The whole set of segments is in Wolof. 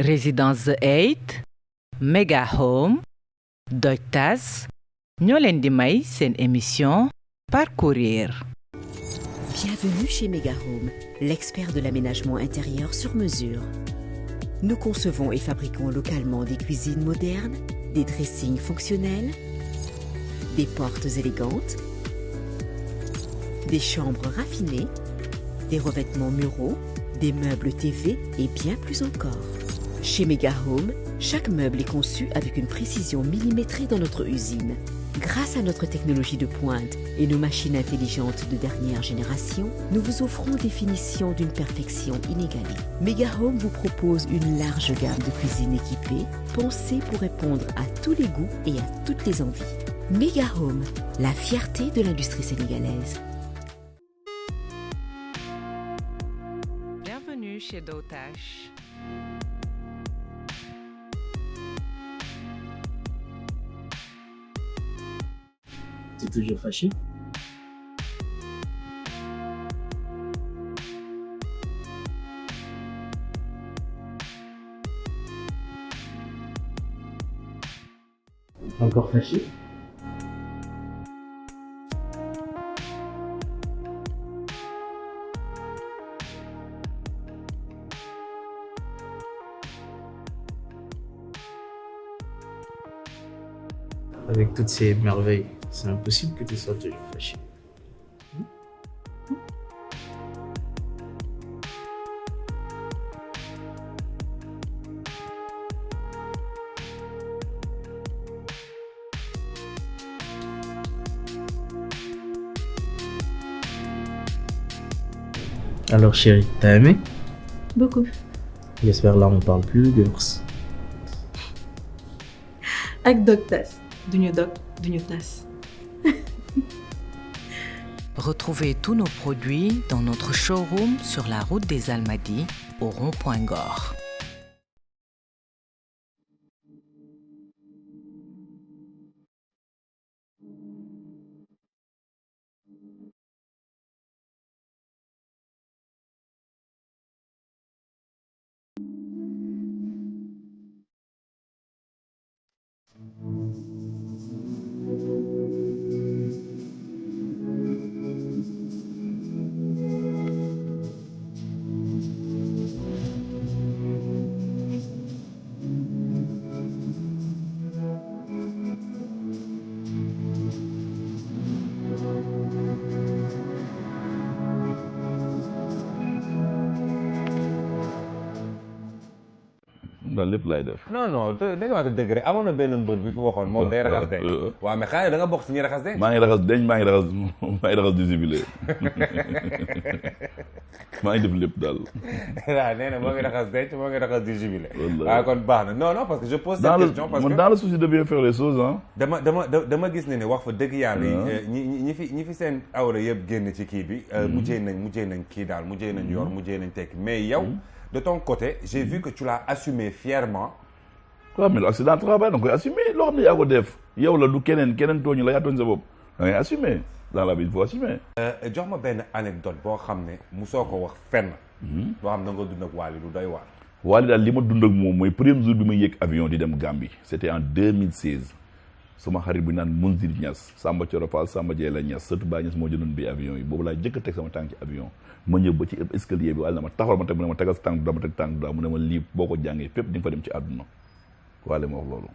Résidence The 8 Mega Home Doj Tas ñoo leen di may seen émission Parcourir. Bienvenue chez Mega Home, l'expert de l'aménagement intérieur sur mesure. Nous concevons et fabriquons localement des cuisines modernes, des dressings fonctionnels, des portes élégantes, des chambres raffinées, des revêtements muraux, des meubles TV et bien plus encore. Chez Mega Home, chaque meuble est conçu avec une précision millimétrée dans notre usine. Grâce à notre technologie de pointe et nos machines intelligentes de dernière génération, nous vous offrons des finitions d'une perfection inégalée. Mega Home vous propose une large gamme de cuisines équipées, pensées pour répondre à tous les goûts et à toutes les envies. Mega Home, la fierté de l'industrie sénégalaise. Bienvenue chez Dotash. T'es toujours fâché? Encore fâché? Avec toutes ces merveilles, c'est impossible que tu sois toujours fâché. Alors chérie, t'as aimé? Beaucoup. J'espère là on parle plus de l'ours. Ak Doj Tas. Duñu dog, duñu tas. Retrouvez tous nos produits dans notre showroom sur la route des Almadies au rond-point Ngor. daal lépp laay def. non dañu wax dëgg rek amoon na benn mbër bi fi waxoon moom day raxas deñ. waaw mais xanaa da nga bokk si ñuy raxas deñ. maa ngi raxas deñ maa ngi raxas du jubilé maa ngi def lépp daal. waaw nee na moo ngi raxas deñ moo ngi raxas du jubilé. waaw kon baax na non parce que je pose cette question parce que dans le souci de bien faire les choses ah. dama gis ne wax fa dëgg yàlla ñi fi seen awra yëpp génn ci kii bi. mujjee nañ kii daal mujjee nañ yor mujjee nañ tekki mais yow. De ton côté, j'ai vu que tu l'as assumé fièrement. waaw mais l'accident de travail da nga koy assumer loo xam ne yaa ko def yow la du keneen tooñ la yaa tooñ sa bopp da ngay assumer dans la vie il faut assumer. jox ma benn anecdote boo xam ne musoo ko wax fenn. boo xam ne da nga dund ak Wally lu doy waar. Wally daal li ma dund ak moom mooy premier jour bi ma yéeg avion di dem Gambie c'était en 2016 sama xarit bu ñu naan Mounzir Niass Samba Thioro Fall Samba Diéla Niass surtout Ba Niass moo jëndoon bi avion yi boobu laa jëkk a teg sama tànk ci avion ma ñëw ba ci escalier bi Wally na ma taxawal ma teg mu ne ma tegal sa tànk dama teg tànk daa mu ne ma lii boo ko jàngee fépp di nga fa dem ci àdduna Wally ma wax loolu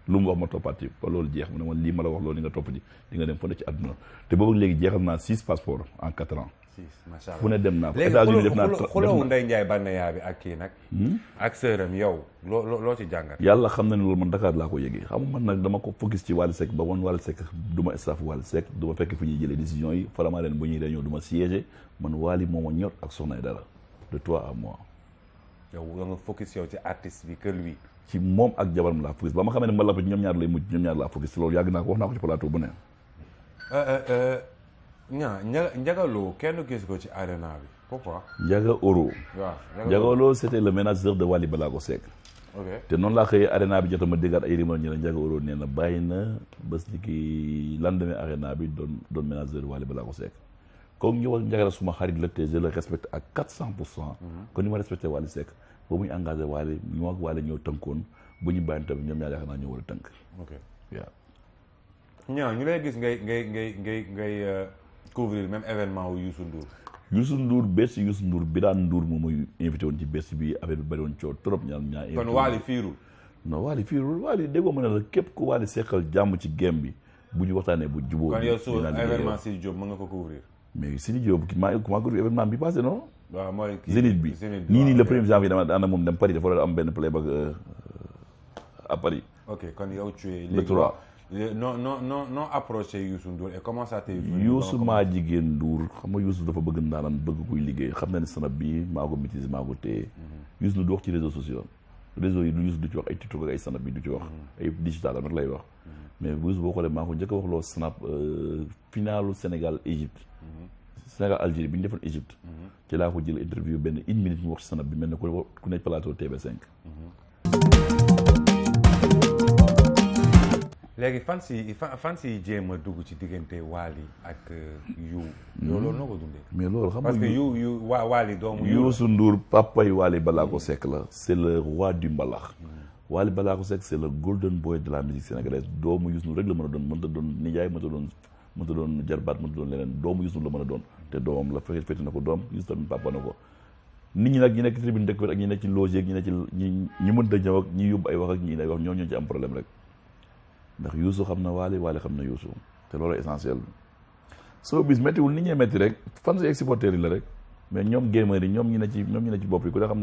lu mu wax ma toppaat ci ba loolu jeex mu ne ma lii ma la wax loolu li nga topp ji di nga dem fa ne ci àdduna te boobu léegi jeexal naa 6 passeports en 4 ans. macha allah fu ne dem naa ko léegi États-Unis def naa xulóowu Ndeye Ndiaye Banaya bi ak kii nag. ak sëram yow loo ci jàngat. yàlla xam na ne loolu man Dakar laa ko yëgee xam nga man nag dama ko focus ci Wally Seck ba woon Wally Seck du ma staff Wally Seck du ma fekk fi ñuy jëlee décision yi faramaa leen bu ñuy réunion du ma siégé man Wally moo ma ñor ak Soxna Aïdara de toi à moi. yow da nga focus yow ci artiste bi que lui. ci moom ak jabaram laa focus ba ma xamee ne ma la fa ñoom ñaar lay mujj ñoom ñaar laa focus loolu yàgg naa ko wax naa ko ci plateau bu ne. Ndiagaloo kenn gis ko ci arena bi pourquoi. Ndiaga Oro. waaw Ndiaga Oro c'était le manager de Wally Ballago Seck. ok te noonu laa xëyee arena bi jotama déggaat ay rumeur ñu ne Ndiaga Oro nee na bàyyi na bés ni ki lendemain arena bi doon manager Wally Ballago Seck. comme ñu wax Ndiaga suma xarit la te je le respecte à 400%. kon ni ma respecté Wally Seck boobu ñu engagé Wally ñoo ak Wally ñoo tënkoon bu ñu bàyyi tamit ñoom ñaar yaakaar naa ñoo war a tënk. ok waaw. ñaa ñu lay gis ngay couvrir même événement wu Youssou Ndour. Youssou Ndour bés Youssou Ndour Birane Ndour moom mooy invité woon ci bés bi affaire bi bëri woon coow trop ñaar kon Wally fiirul. non Wally fiirul Wally déggoo ma ne la képp ku Wally seqal jàmm ci game bi bu ñu waxtaanee bu jubóo. kon yow su événement Sidi Diop mën nga ko couvrir. mais Sidi Diop maa couvrir événement bi passé non. waaw mooy kii Zénith bi nii le 1er janvier dama ànd ak moom dem Paris dafa war a am benn playback à Paris. ok kon yow tu es le 3. non approché Youssou Ndour et comment ça t'est venu. Youssou maa jigéen Ndour xam nga Youssou dafa bëgg ndaanaan bëgg kuy liggéey xam na ne sanab bi maa ko maîtrise maa ko téye. Youssou Ndour du wax ci réseaux sociaux réseau yi du Youssou du ci wax ay TikTok ak ay sanab bi du ci wax ay digital am rek lay wax. mais Youssou boo xoolee maa ko njëkk a wax loo snap finalu Sénégal Égypte. Sénégal Algérie bi ñu defoon Égypte. ci laa ko jël interview benn 1 minute mu wax sanab bi mel ne ku nekk plateau TV5. léegi fan si jéem a dugg ci diggante Wally ak Youssou. loolu noo ko dundee. mais loolu xam nga parce que Wally doomu Youssou Ndour papay Wally Ballago Seck la c'est le roi du mbalax. Wally Ballago Seck c'est le golden boy de la musique sénégalaise doomu Youssou Ndour rek la mën a doon mënta doon nijaay mënta doon jarbaat mënta doon leneen doomu Youssou Ndour la mën a doon te doomam la fekk na ko doom Youssou tamit papa na ko. nit ñi nag ñi nekk tribune dëkk ak ñi nekk ci loge ak ñi nekk ci ñi mënta ñëw ak ñi yóbbu ay wax ak ñi ay wax ñoo ci am problème rek. ndax Youssou xam na Wally xam na Youssou te loolu essentiel soo bis méttiwul nit ñee métti rek fan si supporters yi la rek mais ñoom gamers yi ñoom ñi ne ci bopp yi ku ne xam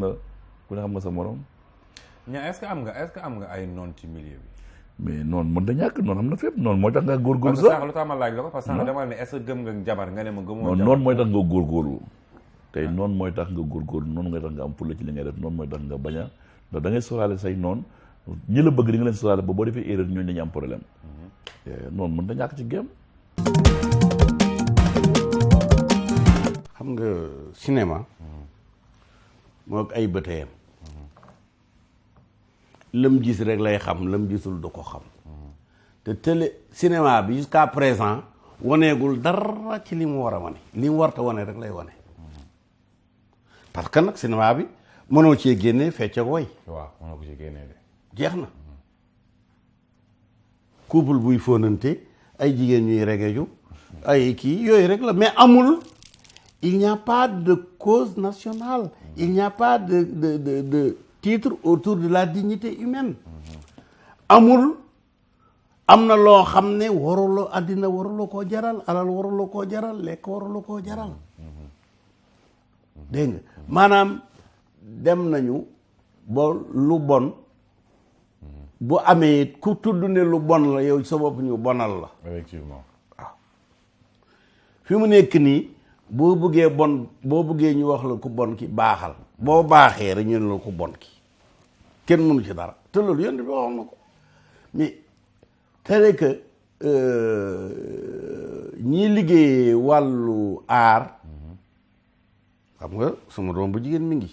nga sa morom. ñaa est-ce que am nga ay noon ci milieu bi. mais noonu mën da ñàkk noonu am na fépp noonu mooy tax nga góorgóorlu sax. parce que lu tax ma laaj la ko parce que dama ne est-ce que gëm nga jabar nga ne ma gëmoo. non noonu mooy tax nga góorgóorlu tey noonu mooy tax nga góorgóorlu noonu ngay tax nga am fulla ci li ngay def noonu mooy tax nga bañ a ndax da ngay sóoraale say noonu ñi la bëgg di nga leen sóoraale ba boo defee erreur ñooñu dañuy am problème noonu mën da ñàkk ci game. xam nga cinéma moo ak ay bëteyam lam gis rek lay xam lam gisul du ko xam te télé cinéma bi jusqu'à présent waneegul dara ci li mu war a wane li mu warta wane rek lay wane parce que nag cinéma bi mënoo cee génnee fecc ak woy. waaw mënoo ko cee génnee de. jeex na couple buy fóonante ay jigéen ñuy regeju ay kii yooyu rek la mais amul il n'y a pas de cause nationale il n'y a pas de titre autour de la dignité humaine amul am na loo xam ne waruloo àddina waruloo koo jaral alal waruloo koo jaral lekk waruloo koo jaral dégg nga maanaam dem nañu ba lu bon bu amee ku tudd ne lu bon la yow sa bopp ñu bonal la. effectivement waaw fi mu nekk nii boo bëggee ñu wax la ku bon ki baaxal boo baaxee rek ñu ne la ku bon ki kenn mënu ci dara te loolu yéen bi waxoon na ko mais c'est que ñii liggéeyee wàllu aar xam nga sama doom bu jigéen mi ngi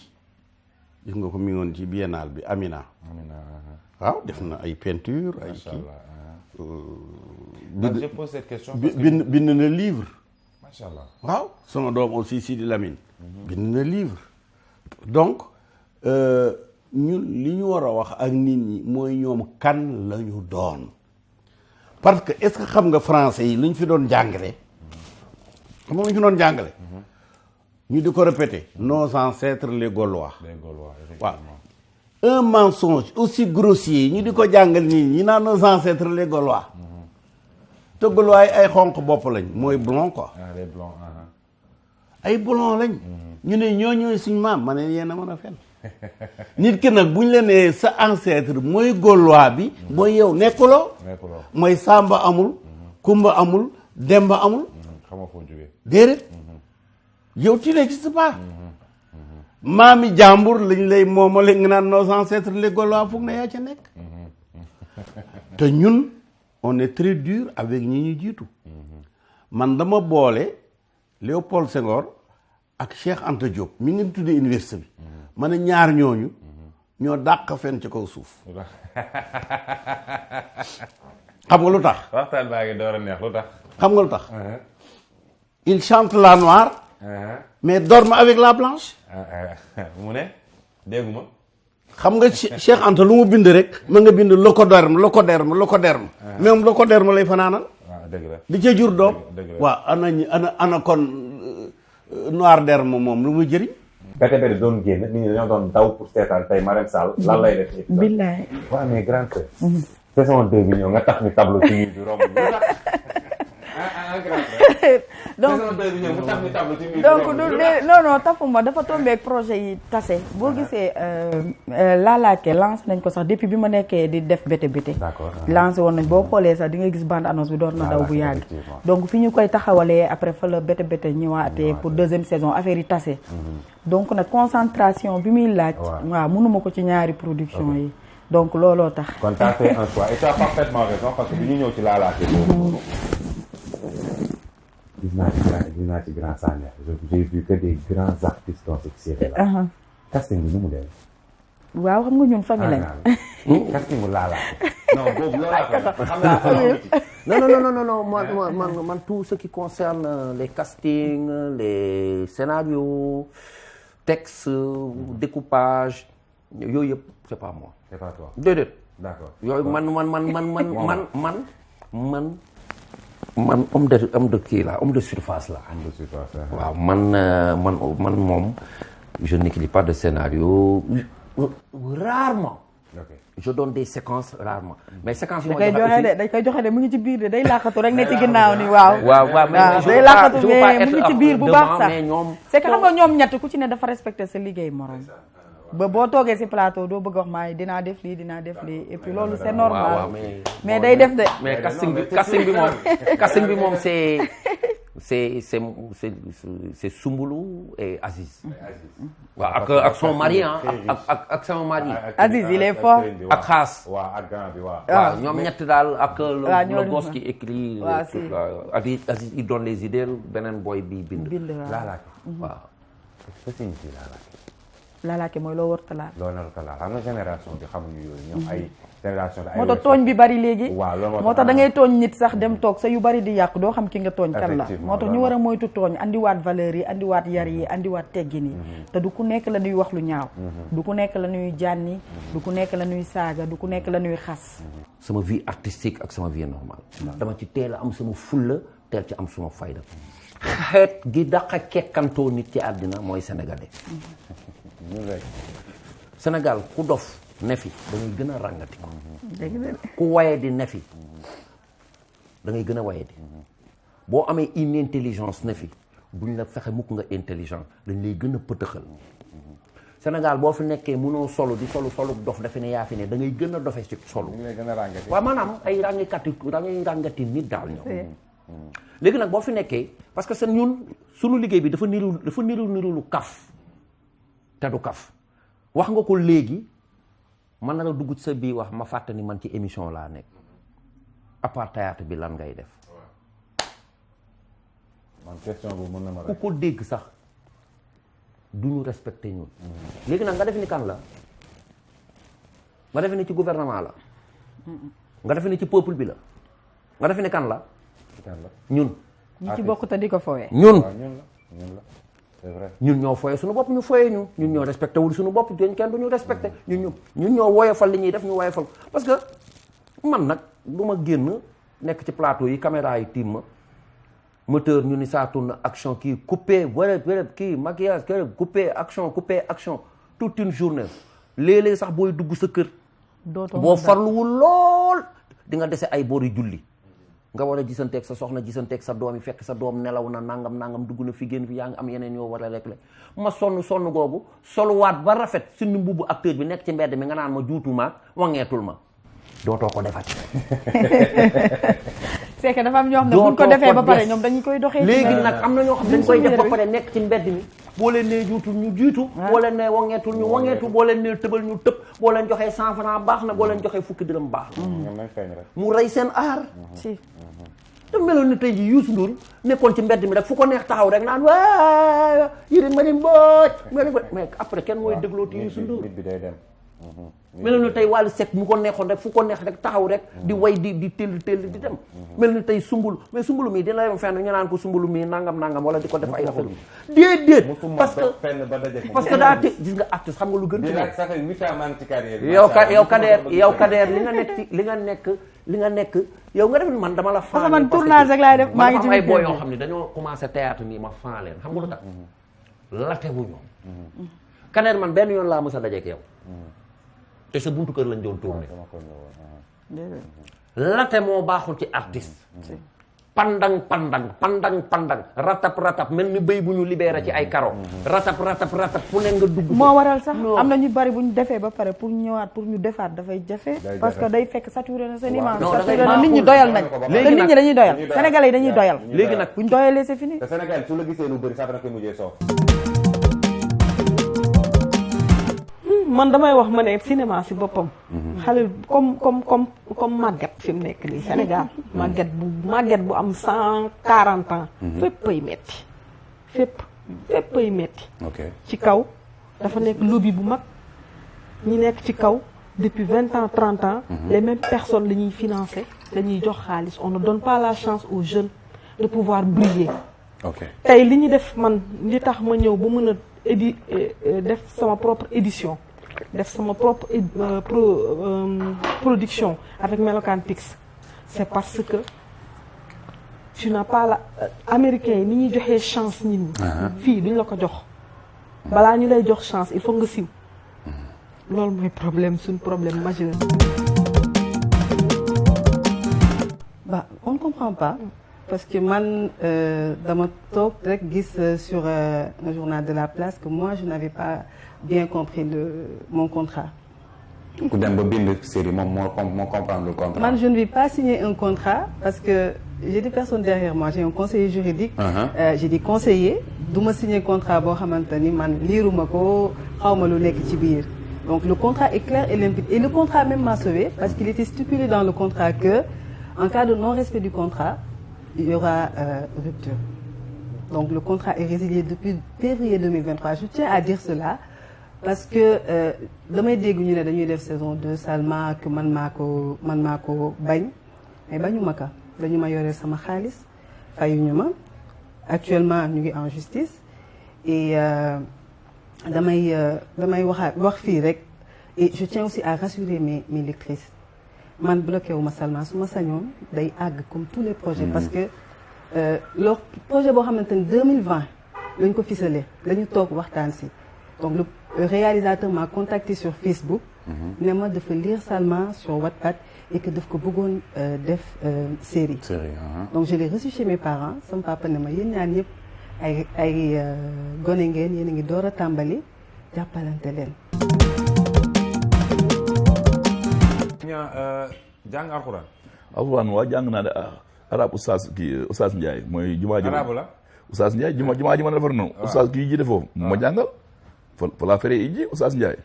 gis nga ko mi ngi woon ci biennale bi Amina. waaw def na ay peinture ay kii. je pose cette question. bind na livre. macha allah waaw sama doom aussi Sidi Lamine. bind na livre. donc ñun li ñu war a wax ak nit ñi mooy ñoom kan la ñu doon. parce que est-ce que xam nga français yi lu ñu fi doon jàngale. xam nga lu ñu fi doon jàngale. ñu di ko répéter. nos ancêtres les Gaulois. les Gaulois waaw. un mensonge aussi grossier ñu di ko jàngal nit ñi naan nos ancêtres les Gaulois. te Gaulois yi ay xonq bopp lañ mooy blond quoi. les blonds. ay blond lañ. ñu ne ñooy suñ maam ma ne yéen a mën a fen nit ki nag bu ñu la nee sa ancêtre mooy Gaulois bi. mooy yow nekkuloo. mooy Samba amul. Kumba amul. Demba amul. xamoo foo jógee. déedéet. yow tu n'existes pas. maami jàmbur lañ lay moomale nga naan nos ancêtres les Gaulois foog na yaa ca nekk. te ñun on est très dur avec ñi ñu jiitu. man dama boole Léopold Senghor ak Cheikh Anta Diop mi ngeen tuddee université bi. ma ne ñaar ñooñu ñoo dàq fen ci kaw suuf. xam nga lu tax. waxtaan baa ngi door a neex lu tax. xam nga lu tax. il chante la noire. mais dorme avec la blanche. mu ne dégguma. xam nga Cheikh Anta lu mu bind rek ma nga bind locoderme même locoderme lay fanaanal. waaw dëgg la di ca jur doom. dëgg la waaw ana kon noir derme moom lu muy jëriñ. bete doon génn nit ñi dañoo doon daw pour seetaan tey Marème Sall lan lay def. billaay. waaw mais grande sœur. saison 2 bi ñëw nga tax ni tableau ci mur bi romb ñu tax. donc saison 2 bi ñëw nga tax ni tableau ci mur bi donc romb ñu non tafuma dafa tombé ak projet yi tase boo gisee laalaake lancé nañ ko sax depuis bi ma nekkee di def bété. d'accord lancé woon nañ boo xoolee sax di nga gis bande annonce bi doon na daw bu yàgg. donc fi ñu koy taxawalee après fa la bété ñëwaatee pour deuxième saison affaire yi tase. donc nag concentration bi muy laaj. waaw mënuma ko ci ñaari production yi. donc looloo tax. kon t'as fait un choix et tu as parfaitement raison parce que bi ñu ñëw ci laalaake boobu. gis naa ci grand Sagna j'ai vu que des grands artistes dans cette série là. casting bi nu mu demee. waaw xam nga ñun famille lañ. casting bu laalaake. non boobu loolu laa non man tout ce qui concerne les castings les scénarios texte découpage yooyu yëpp c'est pas moi. c'est pas toi. déedéet. d'accord yooyu man homme de kii la homme de surface la. homme de surface waaw man moom je n'écris pas de scénario rarement. ok je donne des séquences rarement. mais séquences yi dañ koy joxe de mu ngi ci biir de day laaxatu rek ne ci ginnaaw ni waaw. mais day laaxatu mais mu ngi ci biir bu baax sax. mais ñoom c'est que xam nga ñoom ñett ku ci ne dafa respecter sa liggéey morom. ba boo toogee ci plateau doo bëgg wax maa dinaa def lii et puis loolu c'est normal. mais day def de. mais casting bi moom c'est Soumboulou et Aziz. waaw ak son mari ak sama mari. Aziz il est fort. ak Xaas. waaw ak grand bi waaw. waaw ñoom ñett daal ak le boss qui écrit. Aziz il donne les idées beneen boy bi bind. laalaake. waaw. laalaake mooy loo warta laal. loo warta laal am na génération bi xamuñu yooyu ñoom ay génération de ay moo tax tooñ bi bari léegi. waaw loolu moo tax da ngay tooñ nit sax dem toog sa yu bari di yàq doo xam ki nga tooñ kan la. moo tax ñu war a moytu tooñ andiwaat valeurs yi andiwaat yar yi andiwaat teggin yi. te du ku nekk la ñuy wax lu ñaaw. du ku nekk la ñuy jànni. du ku nekk la ñuy saaga du ku nekk la ñuy xas. sama vie artistique ak sama vie normale. dama ci teel a am sama fulla teel ci am sama fayda. xeet gi daqa kekkantoo nit ci àddina mooy sénégalais. Sénégal ku dof ne fi da ngay gën a ràngati ko. ku waye di ne fi da ngay gën a waye di. boo amee inintelligence ne fi buñ la fexe mukk nga intelligent dañ lay gën a pëtëxal. Sénégal boo fi nekkee mënoo solo di solu dof defe ne yaa fi ne da ngay gën a dofe ci solo. waaw maanaam ay ràngati nit daal ñoom. léegi nag boo fi nekkee parce que seen ñun sunu liggéey bi dafa niru lu kaf te du kaf wax nga ko léegi man na la dugg ci sa bii wax ma fàtte ni man ci émission laa nekk à part théâtre bi lan ngay def. man question bu mën na ma ku ko dégg sax du ñu respecté ñun. léegi nag nga def ni kan la nga def ni ci gouvernement la nga def ni ci peuple bi la nga def ni kan la. ñun. ñi ci bokk te di ko fooyee. ñun c'est vrai. ñun ñoo fooyee suñu bopp ñu fooyee ñun ñoo respecté wul suñu bopp kenn du ñu respecté ñun ñoo woyofal li ñuy def ñu woyofal parce que man nag du ma génn nekk ci plateau yi caméra yi tiim ma moteur ñu ni saa tourne action kii coupé wala kii maquillage coupé action toute une journée léeg-léeg sax booy dugg sa kër. boo farluwul lool di nga dese ay boori julli. nga war a gisanteeg sa soxna gisanteeg sa doom yi fekk sa doom nelaw na nangam dugg na fi génn fi yaa ngi am yeneen yoo war a rek la ma sonn googu soluwaat ba rafet suñu mbubbu acteur bi nekk ci mbedd mi nga naan ma juutuma wangeetul ma dootoo ko defati. c'est que dafa am ñoo xam ne buñ ko defee ba pare ñoom dañu koy doxee. léegi nag am na ñoo xam ne dañ koy def ba pare nekk ci mbedd mi boo leen nee juutul ñu jiitu. boo leen nee wangeetul ñu wangeetu boo leen nee tëbal ñu tëb boo leen joxee 100 francs baax na boo leen joxee fukki dërëm baax na. mu rey seen aar. te meloon ni tey jii Youssou Ndour nekkoon ci mbedd mi rek fu ko neex taxaw rek naan waa Yérim Mari Mbodj mais après kenn mooy dégloo ti Youssou Ndour bi day dem mel na tey Wally Seck mu ko neexoon rek fu ko neex rek taxaw rek di way di tell di dem mel na tey sumbulu mais sumbulu mii dina yem fenn ñu naan ko sumbulu mii nangam wala di ko def ay affaire déedéet parce que daa te gis nga artiste xam nga lu gën ci yow Kader li nga nekk yow nga def man dama la fan man tournage rek laay def maa ngi ci ay boy yoo xam ne dañoo commencé théâtre nii ma fan leen xam nga lu tax late bu ñoom Kader man benn yoon laa mës a dajeek yow te sa buntu kër lañ doon tourné late moo baaxul ci artiste pandang ratap mel ni béy bu ñu libéré ci ay karo ratap fu ne nga dugg moo waral sax am na ñu bari bu ñu defee ba pare pour ñëwaat pour ñu defaat dafay jafe parce que day fekk saturé na seen image saturé na nit ñi doyal nañ te nit ñi dañuy doyal sénégalais yi dañuy doyal léegi nag buñ doyalee c'est fini te Sénégal su la gisee lu bëri sax dana koy mujjee soof man damay wax ma ne cinéma si boppam xale comme màgget fi mu nekk nii Sénégal màgget bu am 140 ans féppay metti féppay metti ci kaw dafa nekk lobby bu mag ñi nekk ci kaw depuis 20 ans 30 ans les mêmes personnes la ñuy financer dañuy jox xaalis on ne donne pas la chance aux jeunes de pouvoir briller tey li ñu def man li tax ma ñëw ba mën a def sama propre édition def sama propre production avec Melokaan Pix c'est parce que tu n'as pas la américains yi ni ñuy joxee chance nit ñi fii duñ la ko jox balaa ñu lay jox chance il faut nga siw loolu mooy suñ problème majeur. Bah on ne comprend pas parce que man dama toog rek gis sur le journal de la place que moi je n'avais pas bien compris mon contrat. ku dem ba bind série moom moo comprendre le contrat. Man je ne vais pas signer un contrat parce que j'ai des personnes derrière moi j'ai un conseiller juridique. J'ai des conseillers du ma signer contrat boo xamante ni man liiruma ko xawma lu nekk ci biir. Donc le contrat est clair et limpide et le contrat même m'a sauvé parce qu'il était stipulé dans le contrat que en cas de non-respect du contrat il y aura rupture. Donc le contrat est résilié depuis février 2023. Je tiens à dire cela parce que damay dégg ñu ne dañuy def saison 2 seulement que man maa ko bañ mais bañu ma ka dañu ma yoreel sama xaalis fayuñu ma actuellement ñu ngi en justice et damay wax fii rek et je tiens aussi à rassurer mes lectrices man bloqué wu ma seulement su ma sañoon day àgg comme tous les projets parce que leur projet boo xamante ni 2020 lañ ko ficelé lañu toog waxtaan si donc le réalisateur m'a contacté sur Facebook ne ma dafa lire seulement sur Wattpad et que daf ko bëggoon def série donc je l'ai reçu chez mes parents sama papa ne ma yéen ñaan yëpp ay gone ngeen yéen a ngi door a tàmbali jàppalante leen. jàng alxuraan. alxuraan waa jàng naa ne arab Oustaz Ndiaye mooy jumaa ji. arabe la. Oustaz Ndiaye jumaa ji ma defar noonu. Oustaz kii ji defoo ma jàngal. fa laa feree iji Oustaz Ndiaye.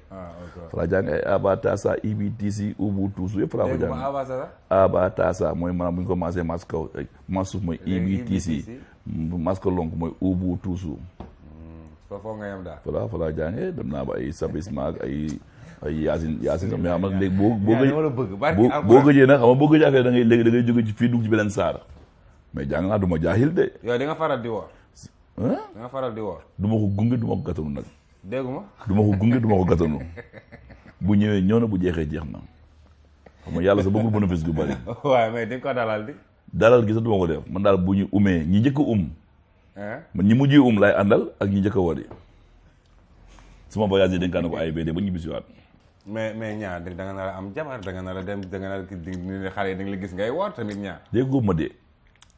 fa laa jàng ay aba tasa ibi tisi ubu tuusu yëpp fa laa ko jàng. aba tasa mooy maanaam bu ñu commencé mas kaw mas suuf mooy ibi tisi mas ko lonk mooy ubu tuusu. foofu nga yem daal. fa laa jàngee dem naa ba ay sabisma ak ay yaasin mais xam nga léegi boo gëjee nag xam nga boo gëjee affaire da ngay jóge ci fii dugg ci beneen saar mais jàng naa du ma jaahil de. yow di nga faral di woor. da nga faral di woor. du ma ko gunge du ma ko gàttanu nag. dégguma. du ma ko gunge du ma ko gàttanu bu ñëwee ñëw na bu jeexee jeex na xam nga yàlla sa bëggul bénéfice gu bari. waaw mais di nga ko dalal di. dalal gi sax du ma ko def man daal bu ñu umee ñi njëkk a man ñi mujjee laay àndal ak ñi njëkk a wari suma voyage yi dañ kaa ne ko AIBD ba ñu bisiwaat. mais ñaar da nga nar a am jabar da nga nar a dem da nga nar a xale yi da nga la gis ngay woor tamit ñaar. dégg nga ma de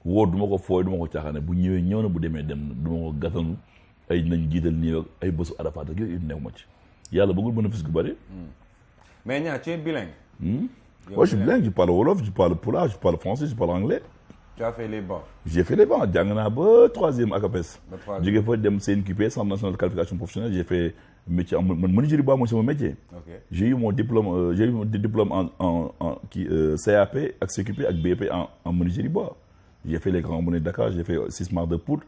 woor du ma ko fooy du ma ko caaxaane bu ñëwee ñëw na bu demee dem na du ma ko gàttanu ay nañ jiital nii ak ay bésu Arafat ak yooyu nekk ma ci yàlla bëggul bénéfice gu bëri. mais ñaar tu es bilingue. Moi je suis bilingue, je parle wolof, je parle pulaar, je parle français, je parle anglais. Tu as fait les bancs. J'ai fait les bancs jàng naa ba 3e ACAPES. jóge fa dem CNQP Centre national de qualification professionnelle j'ai fait métier en menuiserie bois mooy sama métier. J'ai eu mon diplôme en CAP ak CQP ak BP en menuiserie bois. J'ai fait les grands moulins de Dakar, j'ai fait 6 mares de poudre,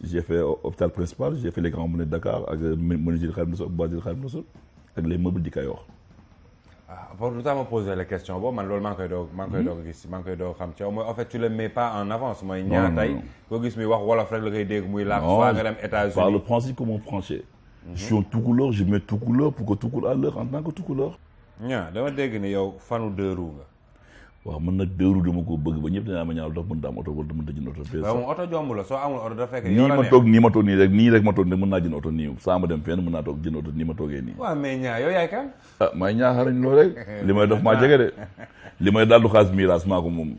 j'ai fait hôpital principal, j'ai fait les grands moulins de Dakar ak menuiserie Khadim Rassoul, boiserie Khadim Rassoul ak les meubles du Kayor. pour lu tax ma poser la question boobu man loolu maa ngi koy doog a gis maa ngi koy doog xam ci yow mooy en fait tu le mets pas en avance mooy ñaar tey koo gis muy wax wolof rek la koy dégg muy làkk soit nga dem États-Unis par le principe comme un français je suis un Toucouleur je mets Toucouleur pour que Toucouleur à l'heure en tant que Toucouleur ñaa dama dégg ni yow fanu 2 roues nga waaw man nag 2 roues dama ko bëgg ba ñëpp dinaa ma ñaaw dox mën da am oto wala mën da jënd oto waaw moom oto jomb la soo amul oto dafa fekk nii ma toog nii rek ma toog ne mën naa jënd oto nii saa ma dem fenn mën naa toog jënd oto nii ma toogee nii waaw mais ñaa yow yaay kan may ñaaxarañ loo rek li may def maa jege de li may daal du xaas miiras maa ko moom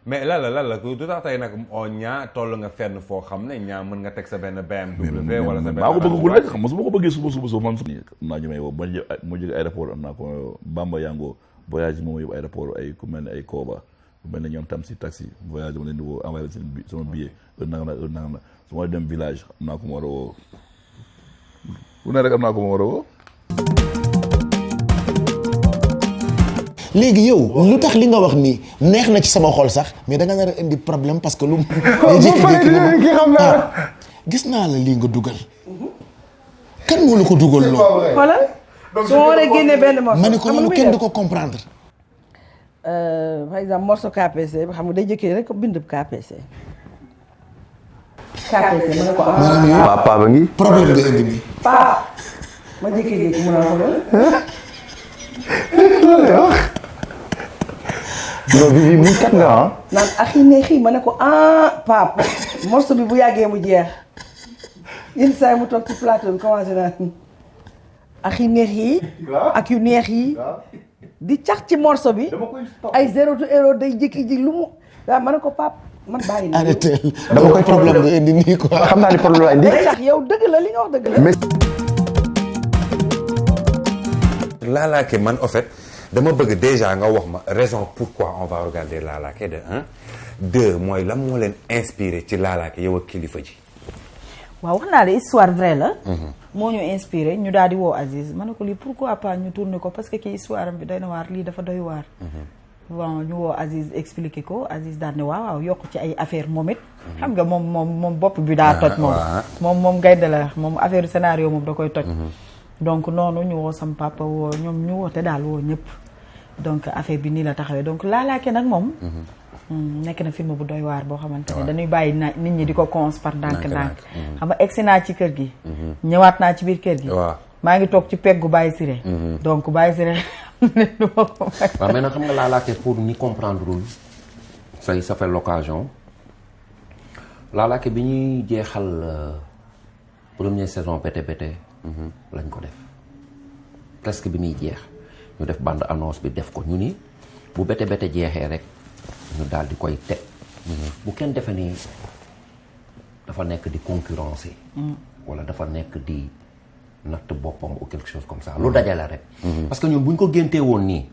mais lan la du tax tey nag ñaa toll nga fenn foo xam ne ñaa mën nga teg sa benn BMW wala sa benn maa ko bëggagul rek xam nga su ma ko bëggee suba man am naa ñu may woo ma jóge aéroport am naa ko Bamba Yango voyage moom yóbbu aéroport ay ku mel ne ay Koba ku mel ne ñoom tam si taxi voyage ma leen di woo envoyé seen sama billet heure nanga na su ma dem village am naa ko ma war a woo lu ne rek am naa ko ma war a woo léegi yow lu tax li nga wax nii neex na ci sama xol sax mais da nga nar a indi problème parce que lu mu gis naa la lii nga dugal kan moo la ko dugal loolu xoolal su ma waree génne benn morceau ma ne ko loolu kenn du ko comprendre par exemple morceau KPC bi xam nga day jëkkee rek bind KPC KPC ma ne ko papa ba ngi problème nga indi nii paa ma jékki-jékki mu ne ko non bi muy kat nga naan axi neexi ma ne ko pap morceau bi bu yàggee mu jeex yenn saa yi mu toog ci plateau bi commencé naan axi neex yi ak yu neex yi di cax ci morceau bi ay zéro to héros day jékki ji lu mu waaw ma ne ko pap man bàyyi na arrêté dama koy problème nga indi nii quoi xam naa ni problème la indi day tax yow dëgg la li nga wax dëgg la Lalaké man en fait dama bëgg déjà nga wax ma raison pourquoi on va regarder Lalaké de 1 2 mooy lan moo leen inspiré ci Lalaké yow ak kilifa ji waaw wax naa la histoire vraie la moo ñu inspiré ñu daal di woo Aziz ma ne ko lii pourquoi pas ñu tourner ko parce que kii histoire am bi doy na waar lii dafa doy waar bon ñu woo Aziz expliqué ko Aziz daal ne waaw yokk ci ay affaire moom it xam nga moom bopp bi daa toj moom gaynde la moom affaire scénario moom da koy toj donc noonu ñu woo sam papa woo ñoom ñu woote daal woo ñëpp donc affaire bi nii la taxawee donc Lalaké nag moom nekk na film bu doy waar boo xamante ne dañuy bàyyi nit ñi di ko cons par ndànk-ndànk xam nga egsi naa ci kër gi ñëwaat naa ci biir kër gi maa ngi toog ci peggu Baye Siré donc Baye Siré waaw mais nag xam nga Lalaké pour ñi comprendre lul ça fait l'occasion Lalaké bi ñuy jeexal première saison bété lañ ko def presque bi muy jeex ñu def bande annonce bi def ko ñu ni bu bété jeexee rek ñu daal di koy teg bu kenn defe ni dafa nekk di concurrencer wala dafa nekk di natt boppam ou quelque chose comme ça lu dajale rek parce que ñun buñ ko géntee woon nii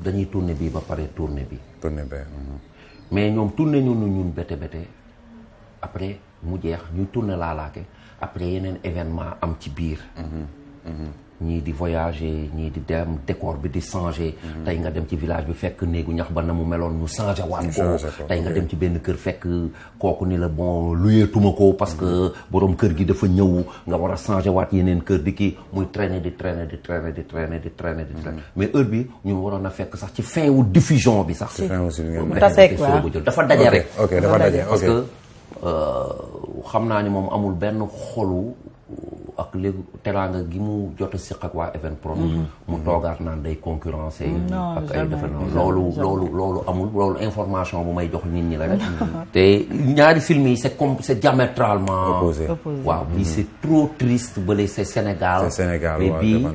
dañuy tourner bii ba pare tourner bi mais ñoom tourner ñun bété après mu jeex ñuy tourner Lalaké après yeneen événement am ci biir ñii di voyager ñii di dem décor bi di changer tey nga dem ci village bi fekk néegu ñax ba na mu meloon ñu changer waat ko tey nga dem ci benn kër fekk kooku ni la bon luyeetuma ko parce que borom kër gi dafa ñëw nga war a changer waat yeneen kër di kii muy traîner mais heure bi ñun waroon a fekk sax ci fin wu diffusion bi sax dafa daje rek parce que xam naa ni moom amul benn xolu ak léegi teraanga gi mu jot a siq ak waa Evenprod mu toogaat naan day concurrencer ak ay defe loolu amul loolu information bu may jox nit ñi la rek te ñaari film yi c'est diamétralement opposé waaw bii c'est trop triste bële c'est Sénégal mais bii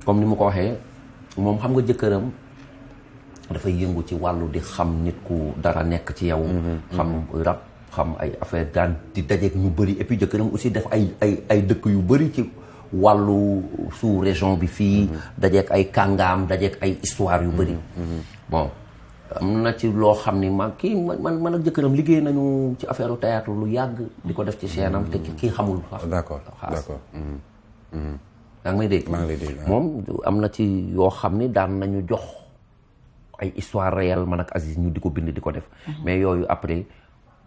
comme ni mu ko waxee moom xam nga jëkkëram dafay yëngu ci wàllu di xam nit ku dara nekk ci yow xam rab xam ay affaire daan di dajeek ñu bëri et puis jëkkëram aussi def ay dëkk yu bëri ci wàllu sous région bi fii dajeek ay kàngaam dajeek ay histoire yu bëri bon am na ci loo xam ni man ak jëkkëram liggéey nañu ci affaire théâtre lu yàgg di ko def ci chaîne am te kii xamul sax d'accord yaa ngi may dégg moom am na ci yoo xam ni daan nañu jox ay histoire réelle man ak Aziz ñu di ko bind di ko def mais yooyu après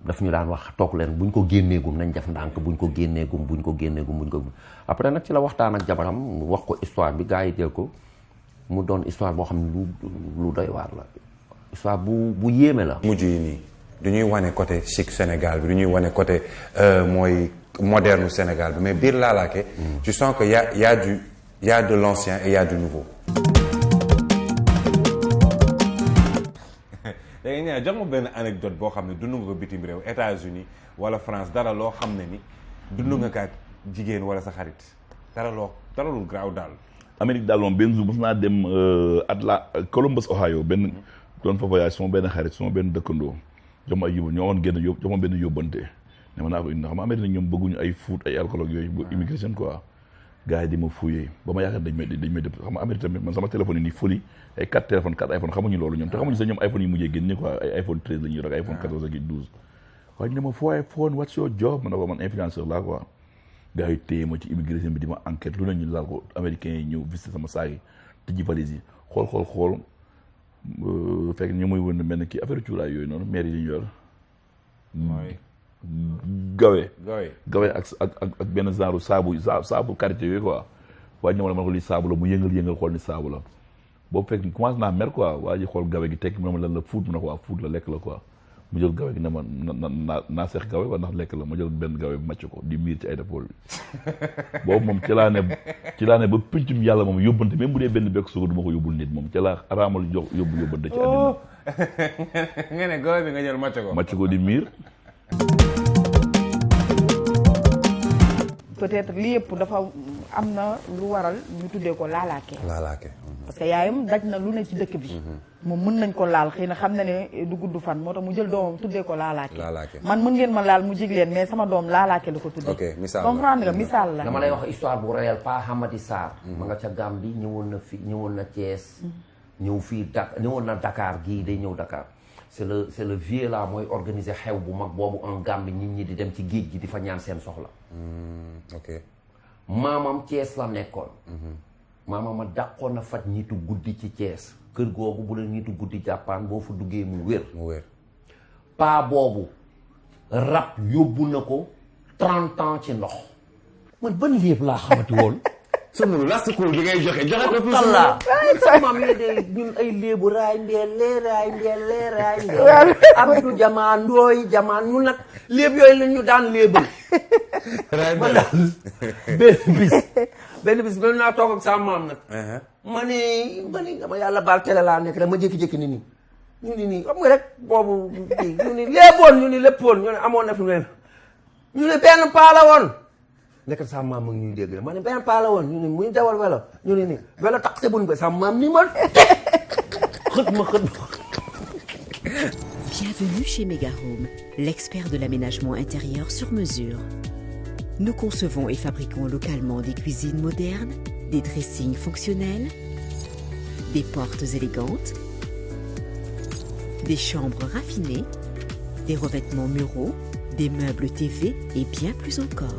daf ñu daan wax toog leen buñ ko génneegum nañ def ndànk buñ ko génneegum après nag ci la waxtaan ak jabaram wax ko histoire bi gars yi jël ko mu doon histoire boo xam ne lu doy waar la histoire bu yéeme la. mujj yi nii du ñuy wane côté chic Sénégal bi du ñuy wane côté mooy moderne Sénégal bi mais biir Laalaake tu sens que y a de l'ancien et y a du nouveau. léegi ñaa jox ma benn anecdote boo xam ne dund nga ko bitim réew États-Unis wala France dara loo xam ne ni dund nga kaat jigéen wala sa xarit dara lu graaw daal. Amérique daal moom benn jour mos naa dem Columbus Ohio benn doon fa voyage sama benn xarit sama benn dëkkandoo jox ma ay yóbbu ñoo woon génn jox ma benn yóbbante ne ma naa ko indi xam nga Amérique ñoom bëgguñu ay food ay alcool ak yooyu bu immigration quoi gars yi di ma fouillé ba ma yaakaar dañ may def xam nga Amérique tamit man sama téléphone yi nii folie ay 4 téléphone 4 iPhone xamuñu loolu ñoom te xamuñu sax ñoom iPhone yi mujjee génn quoi ay iPhone 13 la ñuy yor ak iPhone 14 ak 12 waaye ñu ne ma foo iPhone what's your job ma ne ko man influenceur laa quoi gars yi téye ma ci immigration bi di ma enquête lu ne ñu laal ko américains yi ñëw visité sama saa yi tijji valise yi xool fekk ñu muy wën mel ne kii affaire cuuraay yooyu noonu maire yi ñu yor mooy gawe ak benn genre saabu karité yooyu quoi waaye ñëw la ma ko lii saabu la mu yëngal xool ni saabu la boobu fekk commencé naa mer quoi waa ji xool gawe gi tekki mu ne ma lan la fuut mu ne ko waa fuut la lekk la quoi mu jël gawe gi ne ma naa seex gawe wala ndax lekk la ma jël benn gawe bi màcc ko di miir ci aéroport bi boobu moom ci laa ne ba pincum yàlla moom yóbbante même bu dee benn bekk suko du ma ko yóbbul nit moom ci laa araamal yóbbante ci àddina nga ne gawe bi nga jël màcc ko di miir. peut-être li yëpp dafa am na lu waral ñu tuddee ko laalaake. parce que yaayam daj na lu ne ci dëkk bi. moom mën nañ ko laal xëy na xam na ne du gudd fan moo tax mu jël doomam tuddee ko laalaake. man mën ngeen ma laal mu jig leen mais sama doom laalaake la ko tuddee. ok misaal comprendre nga misaal la. dama lay wax histoire bu réel Pa Hamadi Sarr. ma nga ca Gambie ñëwoon na Thiès. ñëwoon na Dakar gii day ñëw Dakar. c'est le vieux là mooy organiser xew bu mag boobu en Gambie nit ñi di dem ci géej gi di fa ñaan seen soxla. ok maamam Thiès la nekkoon. maamam a dàqoon na faj ñitu guddi ci Thiès. kër googu bu la ñitu guddi jàppaan boo fa duggee mu wér. paa boobu rab yóbbu na ko 30 ans ci ndox. man ban léeb laa xamati woon. sama last call bi ngay joxe ko fi sama maam yi de ñun ay léebu raay mbeel Abdou jamaan ndooy jamaan ñun nag léeb yooyu la ñu daan léebal raay mbeel benn bis mel naa toog ak sama maam nag ma ni dama yàlla baal télé laa nekk rek ma jékki-jékki ni nii xam nga rek boobu ñu ni léeboon ñu ni léppoon ñu ne amoon na fi ñu ne benn paa la woon nekk sama maam mu ngi ñuy dégg ma ne benn paa la woon ñu ne muy dawal vélo ñu ne nii vélo tax te buñ ko sama maam ni ma xët ma. Bienvenue chez Mega Home, l'expert de l'aménagement intérieur sur mesure. Nous concevons et fabriquons localement des cuisines modernes, des dressings fonctionnels, des portes élégantes, des chambres raffinées, des revêtements muraux, des meubles TV et bien plus encore.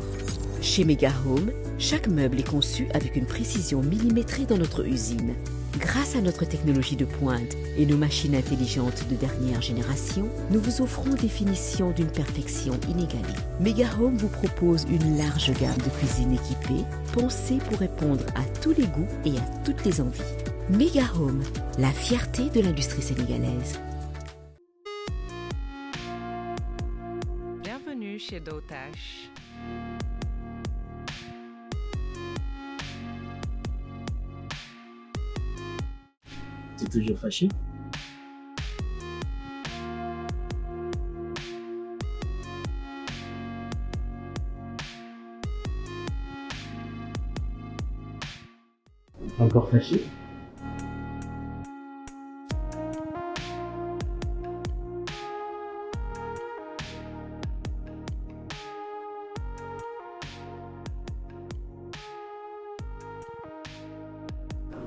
Chez Mega Home, chaque meuble est conçu avec une précision millimétrée dans notre usine. Grâce à notre technologie de pointe et nos machines intelligentes de dernière génération, nous vous offrons des finitions d'une perfection inégalée. Mega Home vous propose une large gamme de cuisines équipées, pensées pour répondre à tous les goûts et à toutes les envies. Mega Home, la fierté de l'industrie sénégalaise. Bienvenue chez Dotash. T'es toujours fâché? Encore fâché?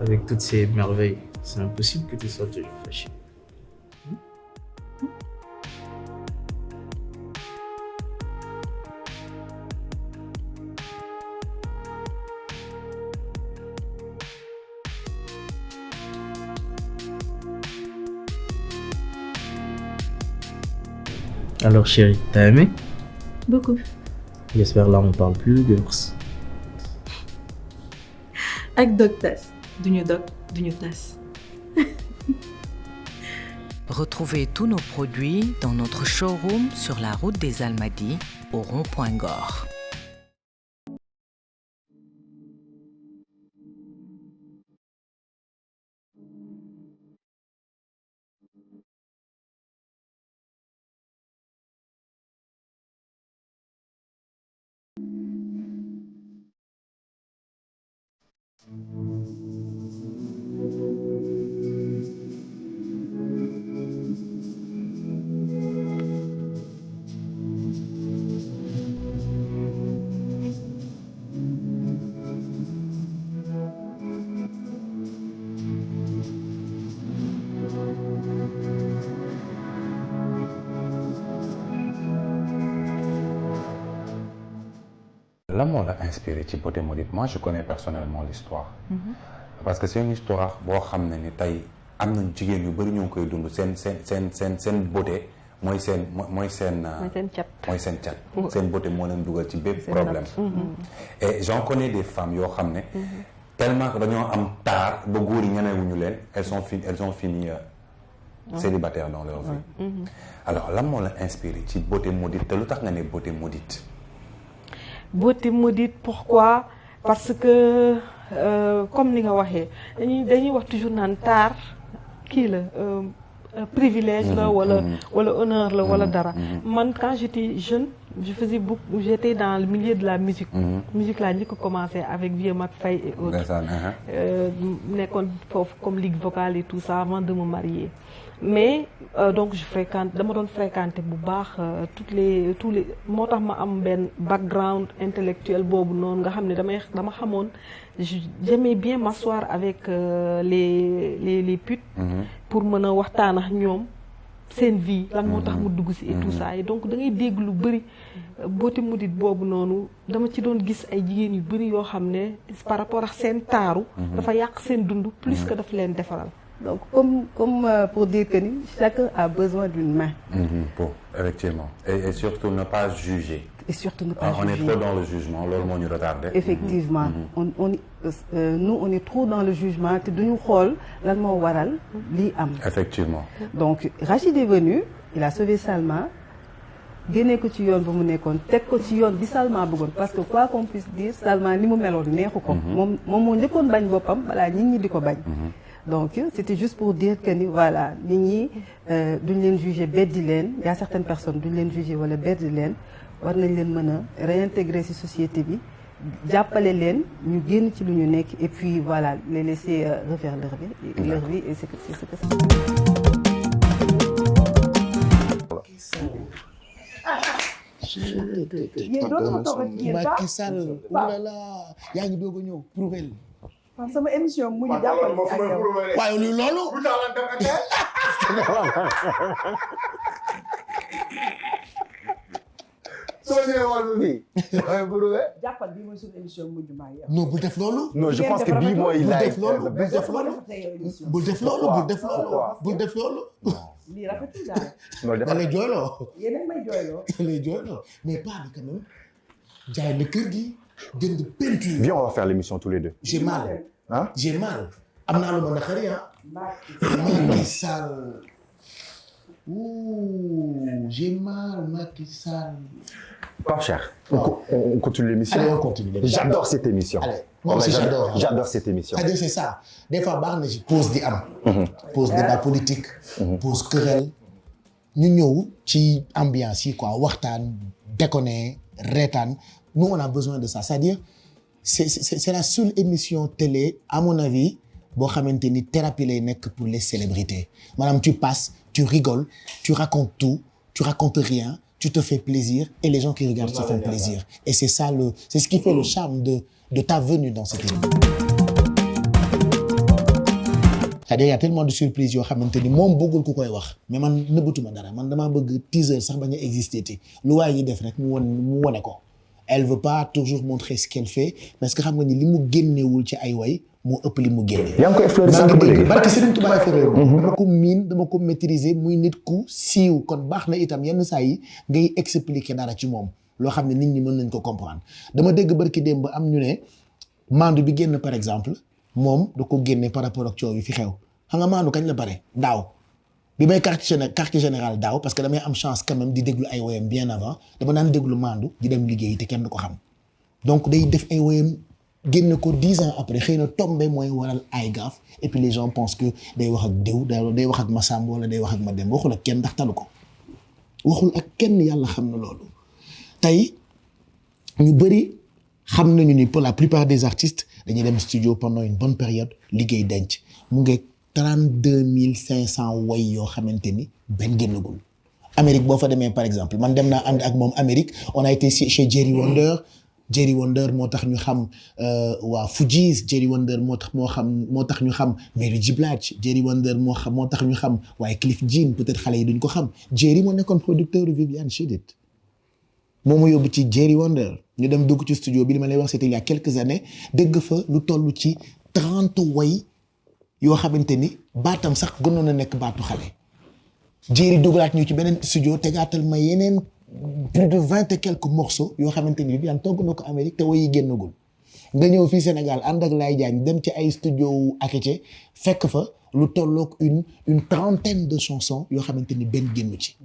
Avec toutes ces merveilles, c'est impossible que tu sois toujours fâché. Alors chérie, t'as aimé? Beaucoup. J'espère là on parle plus de ours. Ak Dog Tas. Duñu dog, duñu tas. Retrouvez tous nos produits dans notre showroom sur la route des Almadies au rond-point Gore. Lan moo la inspiré ci beauté maudite? Moi je connais personnellement l'histoire. Parce que c'est une histoire boo xam ne ni tey am nañ jigéen yu bëri ñoo ngi koy dund seen beauté mooy seen cat seen beauté moo leen dugal ci bépp problème. Et j'en connais des femmes yoo xam ne tellement que dañoo am taar ba góor yi ñemewuñu leen elles ont fini célibataires dans leur vie. Alors lan moo la inspiré ci beauté maudite te lu tax nga ne beauté maudite? Beauté maudite, pourquoi? Parce que comme li nga waxee dañuy wax toujours naan taar kii la privilège la wala honneur la wala dara. Man quand j'étais jeune j'étais dans le milieu de la musique. Musique laa njëkk a commencé avec Vieux Mac Faye et autres. Nekkoon foofu comme ligue vocale et tout ça avant de me marier. Mais donc dama doon fréquenter bu baax tous les moo tax ma am benn background intellectuel boobu noonu nga xam ne dama xamoon j'aimais bien m'asseoir avec les putes pour mën a waxtaan ak ñoom seen vie lan moo tax mu dugg si et tout ça et donc da ngay dégg lu bëri beauté maudite boobu noonu dama ci doon gis ay jigéen yu bëri yoo xam ne par rapport ak seen taaru dafa yàq seen dund plus que daf leen defaral. Donc, comme pour dire que chacun a besoin d'une main. Bon, effectivement. Et surtout ne pas juger. Et surtout ne pas juger. On est trop dans le jugement, loolu moo ñu retardé. Effectivement. Nous, on est trop dans le jugement te duñu xool lan moo waral lii am. Effectivement. Donc, Rachid est venu, il a sauvé Salma, génne ko ci yoon ba mu nekkoon teg ko ci yoon bi Salma bëggoon parce que quoi qu'on puisse dire Salma ni mu meloon neexu ko. moom moo njëkkoon bañ boppam balaa nit ñi di ko bañ. Donc c'était juste pour dire que ni voilà nit ñi duñ leen juger beddi leen y a certaines personnes duñ leen juger wala beddi leen war nañ leen mën a réintégrer ci société bi jàppale leen ñu génn ci lu ñu nekk et puis voilà les laisser refaire leur vie et c'est ce que ça. Macky Sall oulala yaa ngi doog a ñëw prouvel sama émission mu ñu jàppale ak yow. waaye lu loolu. soo ñëwee wàllu bii. jàppal bii mooy suñu émission mujj maa yow. non bu def loolu. non je pense que bii mooy laaj. bul def loolu bul def loolu bul def loolu bul def loolu. lii rafetul daal. non da lay jooyloo. yéen a may jooyloo. da lay jooyloo mais pas bi quand même jaay na kër gi jënd peinture. Viens, on va faire l'émission tous les deux. J'ai mal. Hein? J'ai mal. am naa lu ma naqari ah. Macky Sall. Ouh, j'ai mal, Macky Sall. Pas cher. On continue l'émission. Allez, on continue l'émission. J'adore cette émission. Allez, moi aussi j'adore. J'adore cette émission. C'est-à-dire c'est ça. Des fois baax na ci pause di am. Pause débat politique. Pause querelle. ñu ñëw ci ambiance yi quoi waxtaan déconner reetaan. Nous on a besoin de ça. C'est-à-dire c'est la seule émission télé à mon avis boo xamante ni thérapie lay nekk pour les célébrités. Maanaam tu passes, tu rigoles, tu racontes tout, tu racontes rien, tu te fais plaisir et les gens qui regardent se font plaisir. Et c'est ça c'est ce qui fait le charme de ta venue dans cette émission. C'est-à-dire il y a tellement de surprises yoo xamante ni moom bëggul ku koy wax mais man nëbbatuma dara man damaa bëgg teaser sax bañ a exister te lu waay yi def rek mu wone ko elle veut pas toujours montrer ce qu'elle fait parce que xam nga ni li mu génnewul ci ay way moo ëpp li mu génne. yaa ngi koy effleuré sànq ba léegi barke Serigne Touba effleuré dama ko miin dama ko maîtriser muy nit ku siiw kon baax na itam yenn saa yi ngay expliquer dara ci moom loo xam ne nit ñi mën nañ ko comprendre dama dégg barki démb ba am ñu ne Mandu bi génn par exemple moom da ko génne par rapport ak coow yi fi xew xam nga Mandu kañ la pare daaw bi may quartier général daaw parce que damay am chance quand même di déglu ay woyam bien avant dama daan déglu Mandu di dem liggéey te kenn du ko xam donc day def ay woyam génn ko 10 ans après xëy na tombé mooy waral ay gaaf et puis les gens pensent que day wax ak diw day wax ak Massamba wala day wax ak Mademba waxul ak kenn ndax talu ko waxul ak kenn yàlla xam na loolu tey ñu bëri xam nañu ni pour la plupart des artistes dañuy dem studio pendant une bonne période liggéey denc mu ngi 32 500 way yoo xamante ni benn génnagul Amérique boo fa demee par exemple man dem naa ànd ak moom Amérique on a été chez Jerry Wonder moo tax ñu xam waa Fugees Jerry Wonder moo tax ñu xam Mary J. Blige Jerry Wonder moo tax ñu xam waaye Cliff Jean peut-être xale yi duñ ko xam Jerry moo nekkoon producteur Viviane Chidid moo ma yóbbu ci Jerry Wonder ñu dem dugg ci studio bi li ma lay wax c'était il y a quelques années dégg fa lu toll ci 30 way yoo xamante ni baatam sax gënoon na nekk baatu xale Jerry dugalaat ñu ci beneen studio tegaatal ma yeneen plus de 20 et quelques morceaux yoo xamante ni Viviane togg na ko Amérique te way yi génnagul nga ñëw fii Sénégal ànd ak Laye Diagne dem ci ay studio wu Akete fekk fa lu tolloog une trentaine de chansons yoo xamante ni benn génnu ci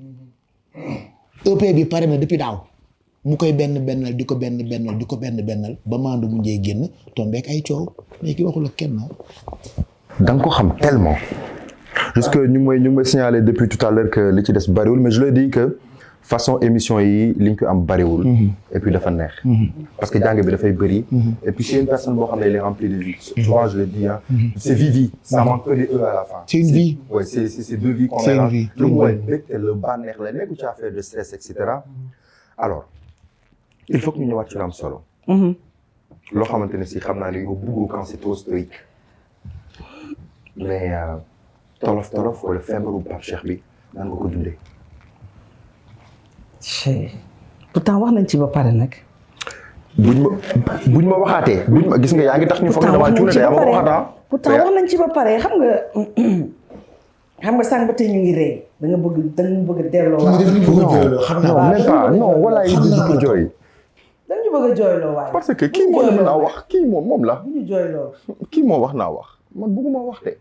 EP bi pare na depuis daaw mu koy bennal di ko bennal ba Mandu mu njee génn tombeek ay coow mais ki waxul ak kenn da nga ko xam tellement jusque ñu ngi may signaler depuis tout à l'heure que li ci des bariwul mais je le dis que façon émission yi li ñu ko am bariwul et puis dafa neex parce que jàng bi dafay bëri et puis c'est une personne boo xam ne il est rempli de vie souvent je le dis c'est vie ça manque que les E à la fin c'est une vie ouais c'est deux vies qu'on mélange lu mooy mbégte le bànneex la nekku ci affaire de stress et cetera alors il faut que ñu ñëwaat ci lu am solo loo xamante ne si xam naa ne yow bëggu quand c'est trop stoïque mais tolof wala feebaru Pape Cheikh bi daan nga ko dundee pourtant wax nañ ci ba pare nag. buñ ma waxaatee. gis nga yaa ngi tax ñu foog ne damaa cuune de yaa ma ko waxaat pourtant wax nañ ci ba pare xam nga sànq ba tey ñu ngi rey da nga bëgg a delloo. xam naa non même pas non wala yi du ko jooy. dañu bëgg a jooyloo waaye. parce que kii moo mën naa wax kii moom la. bu ñu jooyloo. kii moo wax naa wax man bëgguma wax de.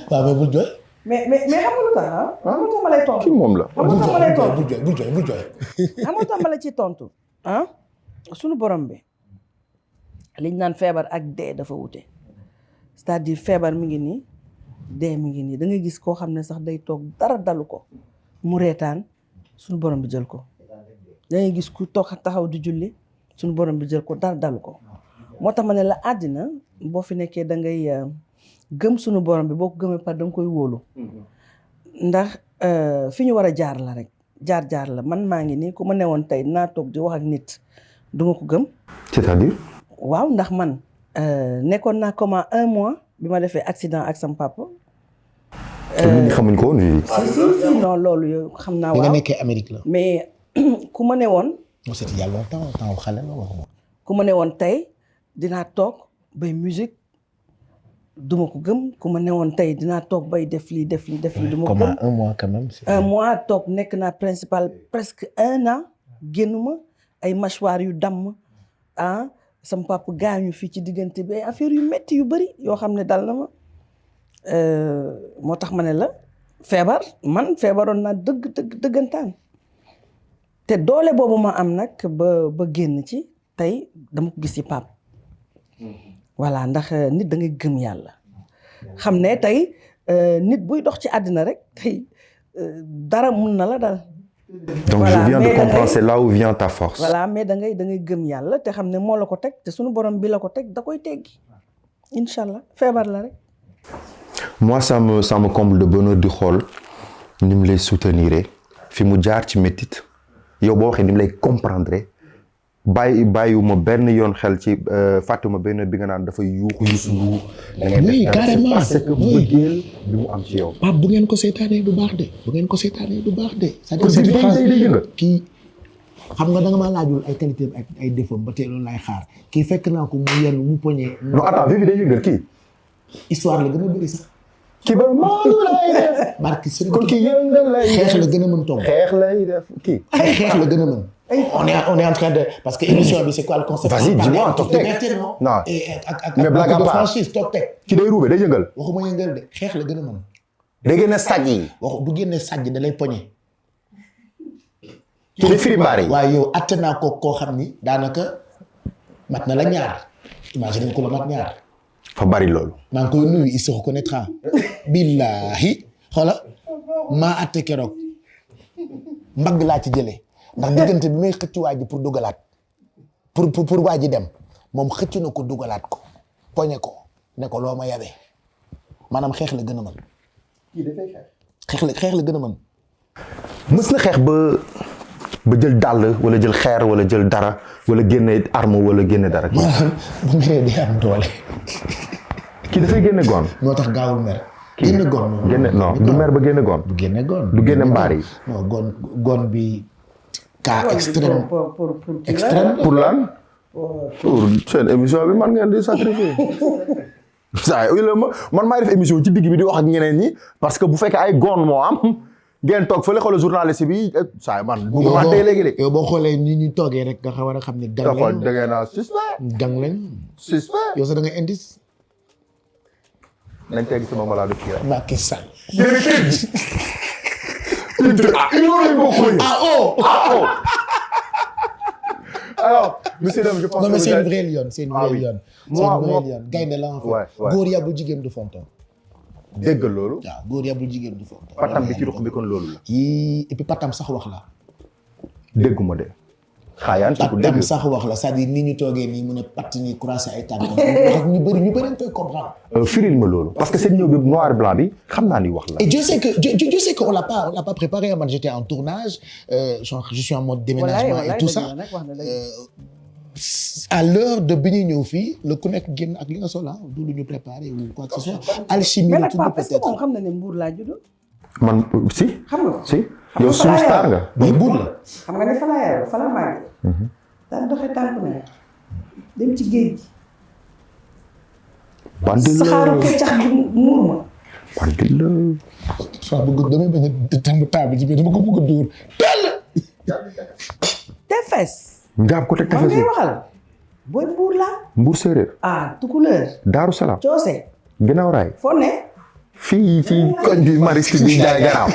waaw mais bul jooy. mais xam nga lu tax xam nga ma lay tontu. kii moom la. bul jooy. xam nga tax ma la ci tontu. sunu borom bi liñ naan feebar ak dee dafa wute c'est-à-dire feebar mi ngi nii dee mi ngi nii da ngay gis koo xam ne sax day toog dara dalu ko mu reetaan sunu borom bi jël ko. da ngay gis ku toog taxaw di julli sunu borom bi jël ko dara dalu ko moo tax ma ne la àddina boo fi nekkee da ngay gëm sunu borom bi boo ko gëmee par da nga koy wóolu ndax fi ñu war a jaar la rek jaar la man maa ngi nii ku ma newoon tey naa toog di wax ak nit duma ko gëm. c'est-à-dire. waaw ndax man nekkoon naa comment 1 mois bi ma defee accident ak sam papa. te nit ñi xamuñ ko woon. si non loolu yow xam naa. waaw bi nga nekkee Amérique la. mais ku ma newoon. c'était il y a longtemps xale la wax. ku ma newoon tey dinaa toog bay musique duma ko gëm ku ma newoon tey dinaa toog bay def lii duma ko gëm. comment 1 mois quand même. 1 mois toog nekk naa principal presque 1 an génnuma ay mâchoire yu damm sama papa gaañu fii ci diggante bi ay affaire yu metti yu bëri yoo xam ne dal na ma moo tax ma ne la man feebaroon naa dëggantaan te doole boobu ma am nag ba génn ci tey dama ko gis ci pap voilà ndax nit da ngay gëm yàlla xam ne tey nit buy dox ci àddina rek tey dara mun na la dal. donc voilà, je viens de comprendre c'est là où vient ta force. voilà mais da ngay gëm yàlla te xam ne moo la ko teg te sunu borom bi la ko teg da koy teggi incha allah feebar la rek. moi ça me comble de bonheur di xool ni mu lay soutenir fi mu jaar ci métit yow boo waxee ni mu lay comprendre bàyyiwuma benn yoon xel ci fàttuma benn bi nga naan dafay yuuxu Ndour. da ngay oui carrément parce que bëggeel bi mu am ci yow. Pape bu ngeen ko seetaanee du baax de c'est-à-dire cette phrase kii xam nga da nga maa laajul ay qualité ak ay défaut ba tey loolu laay xaar kii fekk naa ko mu yenn mu poñe. non attends Vivi day yëngal kii. histoire la gën a bëri sax. kii ba Maodo lay def. barki sëriñ kon kii yëngal lay def xeex la gën a mën tomb. xeex lay def kii. ay xeex la gën a mën. on est en train de parce que émission bi c'est quoi le concept. vas-y dis-moi toog teg non mais blague à part franchise toog teg. kii day ruube day yëngal. waxuma yëngal de xeex la gën a mën. day génne sàjj yi. waxu du génne sàjj da lay poñe. kii di firi mbaar yi. waaye yow atte naa ko koo xam ni daanaka mat na la ñaar imagine ko la mat ñaar. fa bari loolu. maa ngi koy nuyu il se reconnaîtra. billahi xoola maa atte keroog mbagg laa ci jëlee ndax diggante bi may xëcc waa ji pour dugalaat pour waa ji dem moom xëcc na ko dugalaat ko poñe ko ne ko loo ma yabee maanaam xeex la gën a mën. kii dafay xeex la gën a mën. mës na xeex ba jël dàll wala jël xeer wala jël dara wala génne arme wala génne dara. maanaam bu meree day am doole. kii dafay génne goon. moo tax gaawul mer. génne goon génne non du mer ba génne goon. du génne goon du génne mbaar yi. non goon bi cas extrême. extrême pour lan. pour seen émission bi man ngeen di sacrifier. saa yi man maay def émission ci digg bi di wax ak ñeneen ñi parce que bu fekkee ay goon moo am. ngeen toog fële xoolal journaliste bi saa man. bu ma tey léegi de. yow boo xoolee ni ñu toogee rek nga war a xam ni. gang lañ da ngeen a suspect. gang lañ. suspect. yow sax da nga indice. nañ teggi sama malade kii rek. Macky Sall. alors monsieur Deme je pense non mais c'est une vraie lionne c'est une vraie lionne. c'est une vraie lionne gaynde la en fait. góor yabul jigéen du fonto. dégg loolu. waaw góor yabul jigéen du fonto. patam bi ci ruq bi kon loolu la. yii et puis patam sax wax la. dégguma de. xaayaan surtout dégg patam sax wax la c'est-à-dire ni ñu toogee nii mu ne patt ni croisé ay tànk. wax ñu bëri ñu koy comprendre. firil ma loolu. parce que seen ñëw bi noir et blanc bi xam naa ni wax la. et Dieu sait que on l'a pas préparé man j'étais en tournage genre je suis en mode déménagement et tout ça. à l'heure de bi ñuy ñëw fii la ku nekk génn ak li nga sol du lu ñu préparé ou quoi que ce soit. alchimie la tudd peut-être. moom xam na ne Mbour laa juddoo. man si. xam nga si yow suñu star nga. mais Mbour la. xam nga ne fa la yaroo fa la màggee. daan doxee tànk na dem ci géej gi. bandi la saxaaru keccax gi muur ma. bandi la. soo bëgg damay bañ a tàmb table ji mais dama ko bëgg a dóor teel. tefes. njaab ko teg tefes man ngay waxal. booy Mbour laa. Mbour séeréer. Tukulóor. Daaru Salaam. Coose. Ginnaaw raay. foo ne. fii ci koñ bi mariste bi jaay gannaaw.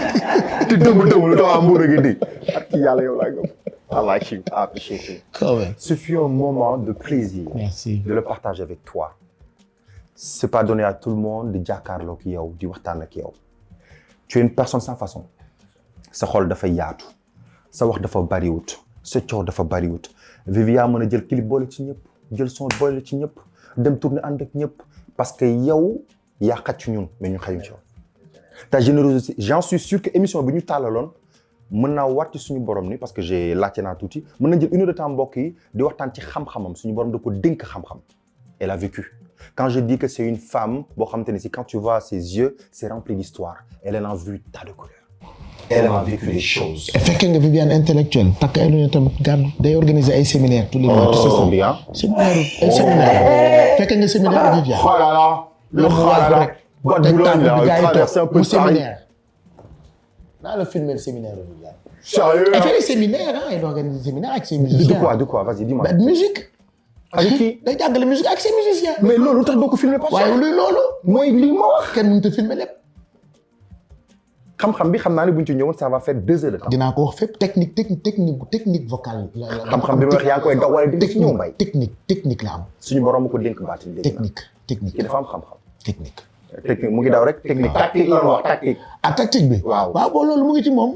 te dëmb lu taw Mbour a ngi di. ak ci yàlla yow laa gëm. I like you, I appreciate you. Quand même. Ce fut un moment de plaisir. Merci. De le partager avec toi. C'est pas donné à tout le monde di jàkkaarloo ak yow di waxtaan ak yow. Tu es une personne sans façon. sa xol dafa yaatu. sa wax dafa bariwut. sa coow dafa bariwut. Viviane mën a jël clip boole ci ñëpp. jël son boole ci ñëpp. dem tourner ànd ak ñëpp. parce que yow yaa xaj ci ñun mais ñu xajuñ ci yow. ta générosité j'en suis sûr que émission bi ñu tàllaloon mën naa wàcc suñu borom ni parce que j'ai laajte naa tuuti mën na jël une heure de temps mbokk yi di waxtaan ci xam-xamam suñu borom da ko dénk xam-xam. Elle a vécu. Quand je dis que c'est une femme boo xamante ne si quand tu vois ses yeux c'est rempli d'histoire. Elle en a vu tas de couleurs. Elle a vécu des choses. fekkee nga Viviane intellectuelle takk ay lu ne tam gàddu day organiser ay séminaires tous les mois. Oh bien. séminaire fekkee nga séminaire ak Viviane. Oh là là. Le xaaral rek. boîte Boulogne là traverse un peu séminaire. naa la filmer le séminaire de Viviane. Sérieux? Elle fait des séminaires elle organise des séminaires avec ses musiciens. De quoi vas-y dis-moi. Musique. avec qui? day jàngale musique ak ses musiciens. mais loolu tax doo ko filmer pas. waaye luy loolu. mooy lii ma wax. kenn mënut a filmer lépp. xam-xam bi xam naa ne bu ñu ci ñëwoon ça va faire 2 heures de temps. dinaa ko wax fépp technique vocale. xam-xam bi ma wax yaa ngi koy daw wala di ci ñëw mbay. technique la am. suñu borom ko dénk baatin. technique ki dafa am xam-xam. technique mu ngi daw rek technique. tactique la wax tactique. ah tactique bi. waaw bon loolu mu ngi ci moom.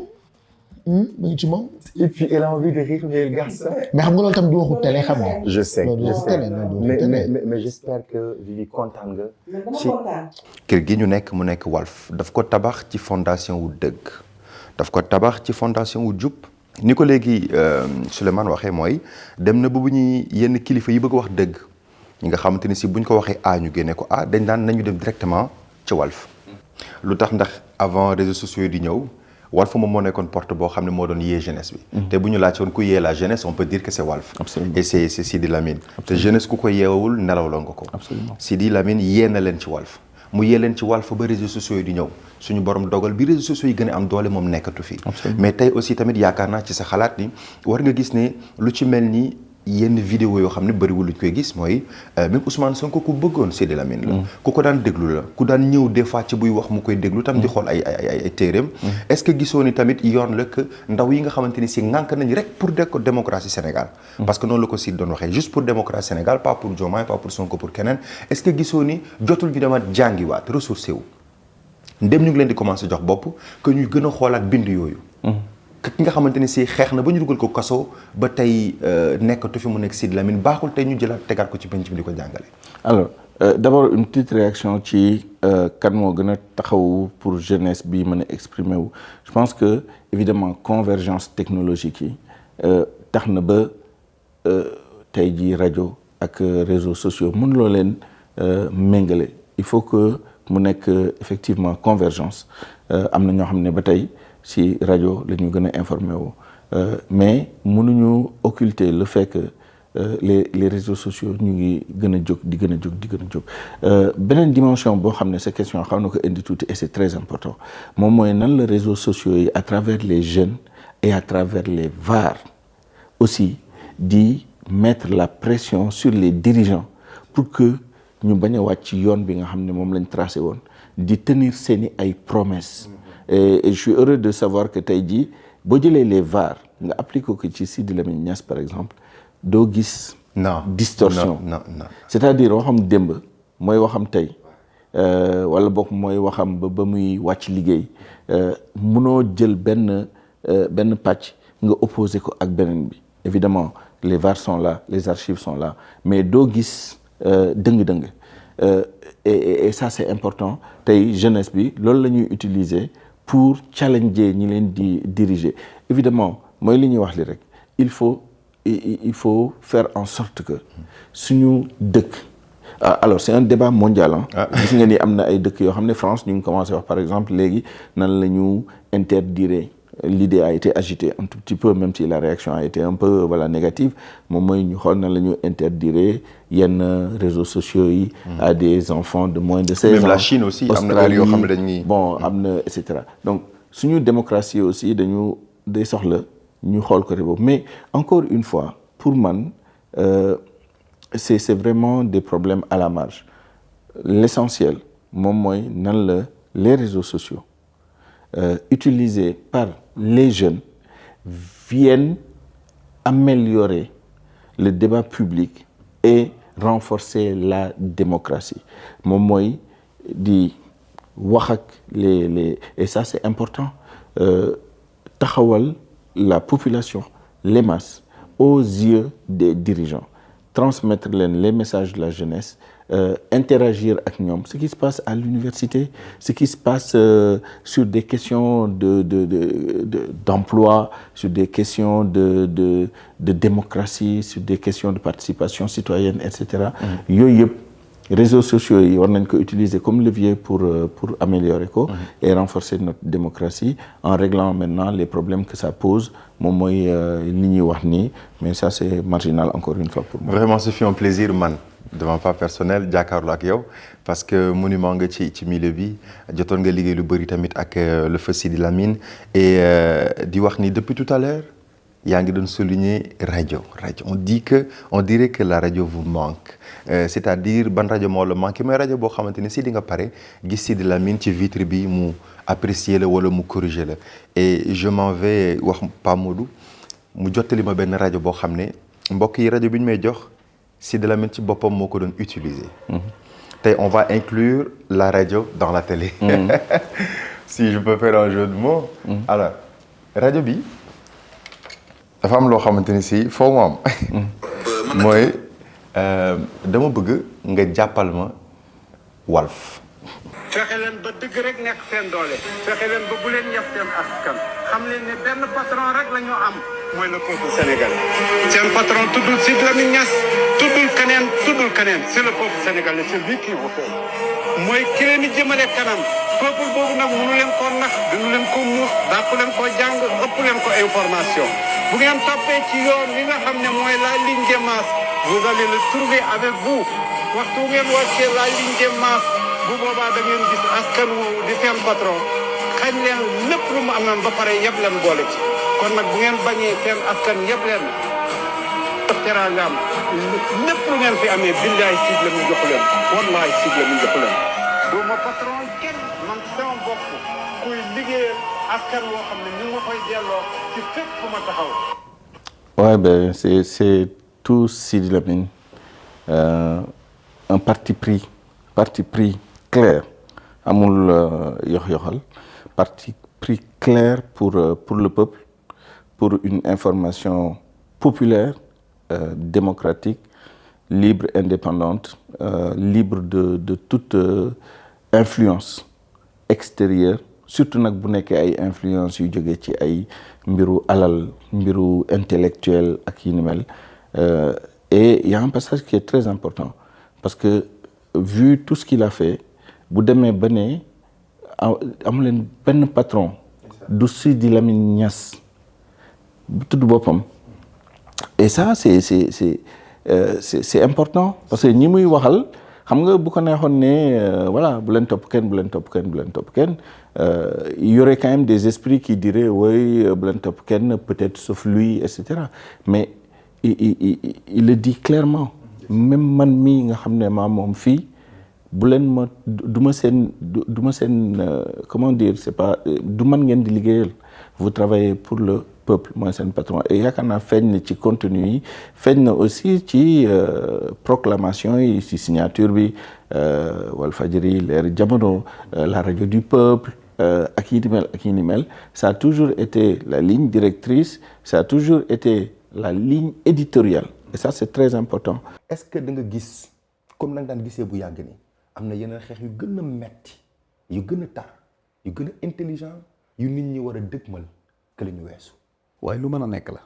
mu ngi ci moom. et puis elle a envie de rire mais elle garde ça. mais xam nga loolu tam du waxu télé xam nga. je sais mais j'espère que Vivi kontaan nga. ci kër gi ñu nekk mu nekk Walf daf ko tabax ci fondation wu dëgg daf ko tabax ci fondation wu jub ni ko léegi Souleymane waxee mooy dem na ba bu ñuy yenn kilifa yi bëgg wax dëgg ñi nga xamante ni si buñ ko waxee A ñu génne ko dañ daan nañu dem directement ci Walf lu tax ndax avant réseaux sociaux yi di ñëw Walf moom moo nekkoon porte boo xam ne moo doon yee jeunesse bi. te bu ñu laajte woon ku yee la jeunesse on peut dire que c'est Walf. Absolument. et c'est Sidi Lamine. te jeunesse ku ko yeewul nelaw la nga ko. Absolument. Sidi Lamine yee na leen ci Walf. mu yee leen ci Walf ba réseaux sociaux yi di ñëw suñu borom dogal bi réseaux sociaux yi gën a am doole moom nekkatu fi. mais tey aussi tamit yaakaar naa ci sa xalaat ni war nga gis ne lu ci mel ni yenn vidéo yoo xam ne bëriwul luñ koy gis mooy même Ousmane Sonko ku bëggoon Sidi Lamine la. ku ko daan déglu la ku daan ñëw des fois ci buy wax mu koy déglu tam di xool ay téeréem. est-ce que gisoo ni tamit yoon la que ndaw yi nga xamante ni si ŋànk nañ rek pour de ko démocratie Sénégal. parce que noonu la ko Sidi doon waxee juste pour démocratie Sénégal pas pour Diomaye pas pour Sonko pour keneen est-ce que gisoo ni jotul ñu demaat jàngiwaat ressourcé wu. ndem ñu ngi leen di commencer jox bopp que ñu gën a xoolaat bind yooyu. ki nga xamante ni si xeex na ba ñu dugal ko kaso ba tey nekkatu fi mu nekk Sidi Lamine baaxul tey ñu jëlaat tegaat ko ci penc mi di ko jàngale. alors d'abord une petite réaction ci kan moo gën a taxaw pour jeunesse bi mën a exprimer wu. je pense que évidemment convergence technologique yi tax na ba tey jii rajo ak réseaux sociaux mënuloo leen méngale il faut que mu nekk effectivement convergence am na ñoo xam ne ba tey. si rajo la ñu gën a informé wu mais mënuñu occulter le fait que les réseaux sociaux ñu ngi gën a jóg di gën a jóg beneen dimension boo xam ne sa question xaw na ko indi tuuti et c'est très important moom mooy nan la réseaux sociaux yi à travers les jeunes et à travers les VAR aussi di mettre la pression sur les dirigeants pour que ñu bañ a wàcc ci yoon bi nga xam ne moom lañ tracé woon di tenir seeni ay promesses. Et je suis heureux de savoir que tey jii boo jëlee les VAR nga appliqué ko ci Sidi Lamine Niass par exemple doo gis. distorsion non. c'est-à-dire waxam démb mooy waxam tey wala bokk mooy waxam ba muy wàcc liggéey munoo jël benn pàcc nga opposé ko ak beneen bi évidemment les VAR sont là les archives sont là mais doo gis dëng-dëng et ça c'est important tey jeunesse bi loolu la ñuy utiliser. pour challenger ñi leen di diriger évidemment mooy li ñuy wax li rek il faut faire en sorte que suñu dëkk alors c'est un débat mondial gis nga ni am na ay dëkk yoo xam ne France ñu ngi commencé wax par exemple léegi nan la ñu interdire l'idée a été agitée un tout petit peu même si la réaction a été un peu négative moom mooy ñu xool nan la ñu interdire yenn réseaux sociaux yi à des enfants de moins de 16 ans. Même la Chine aussi am na yoo xam ne dañuy am na et cetera donc suñu démocratie aussi day soxla ñu xool côté boobu mais encore une fois pour man c'est vraiment des problèmes à la marge l'essentiel moom mooy nan la les réseaux sociaux utilisés par les jeunes viennent améliorer le débat public et renforcer la démocratie moom mooy di wax ak les et ça c'est important taxawal la population les masses aux yeux des dirigeants transmettre leen les messages de la jeunesse interagir ak ñoom ce qui se passe à l'université ce qui se passe sur des questions d'emploi sur des questions de démocratie sur des questions de participation citoyenne et cetera yooyu yëpp réseaux sociaux yi war nañ ko utiliser comme levier pour améliorer ko et renforcer notre démocratie en réglant maintenant les problèmes que ça pose moom mooy li ñuy wax nii mais ça c'est marginal encore une fois pour moi. Vraiment ce fut un plaisir man de ma part personnelle jàkkaarloo ak yow parce que monument nga ci milieu bi jotoon nga liggéey lu bëri tamit ak le feu Sidi Lamine et di wax ni depuis tout à l'heure yaa ngi doon souligner rajo on dirait que la radio vous manque c'est-à-dire ban rajo moo la manqué mooy rajo boo xamante ni si di nga pare gis Sidi Lamine ci vitre bi mu apprécier la wala mu corriger la et je m'en vais wax Pa Modou mu jottali ma benn rajo boo xam ne mbokk yi rajo bi ñu may jox Sidi Lamine ci boppam moo ko doon utiliser tey on va inclure la radio dans la télé si je peux faire un jeu de mots alors rajo bi dafa am loo xamante ni si foo mu am mooy dama bëgg nga jàppal ma Walf fexe leen ba dëgg rek nekk seen doole fexe leen ba bu leen yab seen askan xam leen ne benn patron rek la ñu am mooy le peuple sénégalais seen patron tuddul Sidy Lamine Niass tuddul keneen c'est le peuple sénégalais c'est lui qui vous fait mooy ki leen di jëmale kanam peuple boobu nag mënu leen koo nax duñu leen ko muus dàqu leen koo jàng ëpp leen ko information bu ngeen toppee ci yoon li nga xam ne mooy la ligne de masse vous allez le trouver avec vous waxtu ngeen wàccee la ligne de masse bu boobaa da ngeen gis askan woowu di seen patron xañ leen lépp lu mu am ba pare yëpp leen boole ci kon nag bu ngeen bañee seen askan yëpp leen teraangaam lépp lu ngeen fi amee billaay Sidy Lamine jox leen wallaay Sidy Lamine jox leen du ma patron kenn man sama bopp kuy liggéeyal askan woo xam ne ñu nga koy delloo ci fépp fu ma taxaw. Ouais, ben c'est tout Sidy Lamine un parti pris clair amul yox-yoxal parti pris clair pour le peuple pour une information populaire démocratique libre indépendante libre de toute influence extérieure surtout nag bu nekkee ay influence yu jógee ci ay mbiru alal mbiru intellectuel ak yi ni mel et il y a un passage qui est très important parce que vu tout ce qu'il a fait bu demee ba ne amu leen benn patron du Sidy Lamine Niass bu tudd boppam et ça c'est important parce que ñi muy waxal xam nga bu ko neexoon ne voilà bu leen topp kenn il y aurait quand même des esprits qui diraient oui bu leen topp kenn peut-être sauf lui et cetera mais il le dit clairement même man mii nga xam ne maa moom fii bu leen ma du ma seen comment dire c'est pas du man ngeen di liggéeyal vous travaillez pour le peuple mooy seen patron et yaakaar naa feeñ na ci contenu yi feeñ na aussi ci proclamation yi ci signature bi Walfadjri Leer Jamono la radio du peuple ak yi ni mel ça a toujours été la ligne directrice ça a toujours été la ligne éditoriale et ça c'est très important. Est-ce que da nga gis comme na nga daan gisee bu yàgg nii am na yeneen xeex yu gën a metti yu gën a tar yu gën a intelligent yu nit ñi war a dëgmal que la ñu weesu. waaye lu mën a nekk la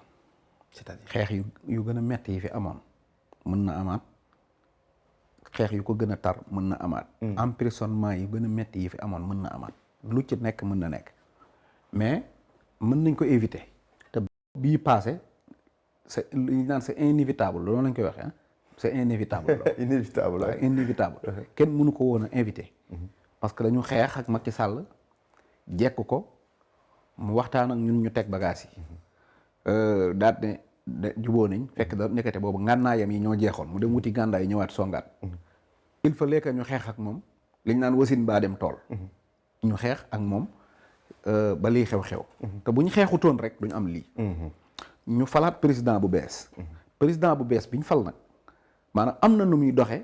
c'est-à-dire xeex yu gën a metti yi fi amoon mën na amaat xeex yu ko gën a tar mën na amaat emprisonnement yu gën a metti yi fi amoon mën na amaat lu ci nekk mën na nekk mais mën nañ ko éviter te bii passé c'est li ñu naan c'est inévitable loolu lañ koy waxee c'est inévitable inévitable kenn mënu ko woon a invité parce que dañu xeex ak Macky Sall jekk ko mu waxtaan ak ñun ñu teg bagage yi daat ne juboo nañ fekk da nekkate boobu ngànnaayam yi ñoo jeexoon mu dem wuti gàndaay yi ñëwaat songaat il fallait que ñu xeex ak moom li ñu naan wasin baa dem tool ñu xeex ak moom ba lii xew-xew te bu ñu xeexutoon rek duñu am lii ñu falaat président bu bees bi ñu fal nag maanaam am na nu muy doxe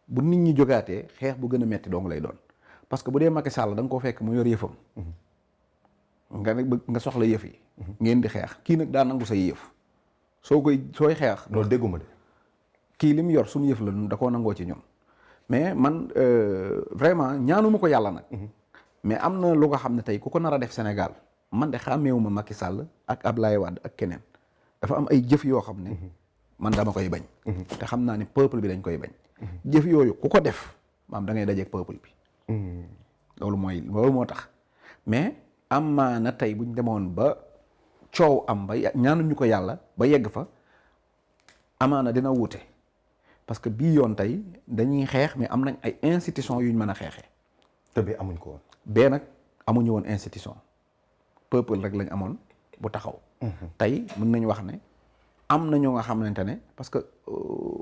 bu nit ñi jógaatee xeex bu gën a metti dong lay doon parce que bu dee Macky Sall da nga koo fekk mu yor yëfam nga soxla yëf yi ngeen di xeex kii nag daa nangu say yëf sooy xeex loolu dégguma de kii li mu yor suñu yëf la da koo nangoo ci ñun mais man vraiment ñaanuma ko yàlla nag mais am na lu nga xam ne tey ku ko nar a def Sénégal man de xàmmeewuma Macky Sall ak Ablaye Wade ak keneen dafa am ay jëf yoo xam ne man dama koy bañ te xam naa ni peuple bi dañ koy bañ jëf yooyu ku ko def maam da ngay dajeek peuple bi loolu moo tax mais amaana tey buñ demoon ba coow am ba ñaanuñu ko yàlla ba yegg fa amaana dina wuute parce que bii yoon tey dañuy xeex mais am nañ ay institution yuñ mën a xeexee te bi amuñ ko woon bee nag amuñu woon institution peuple rek lañ amoon bu taxaw tey mën nañu wax ne am na ñoo nga xamante ne parce que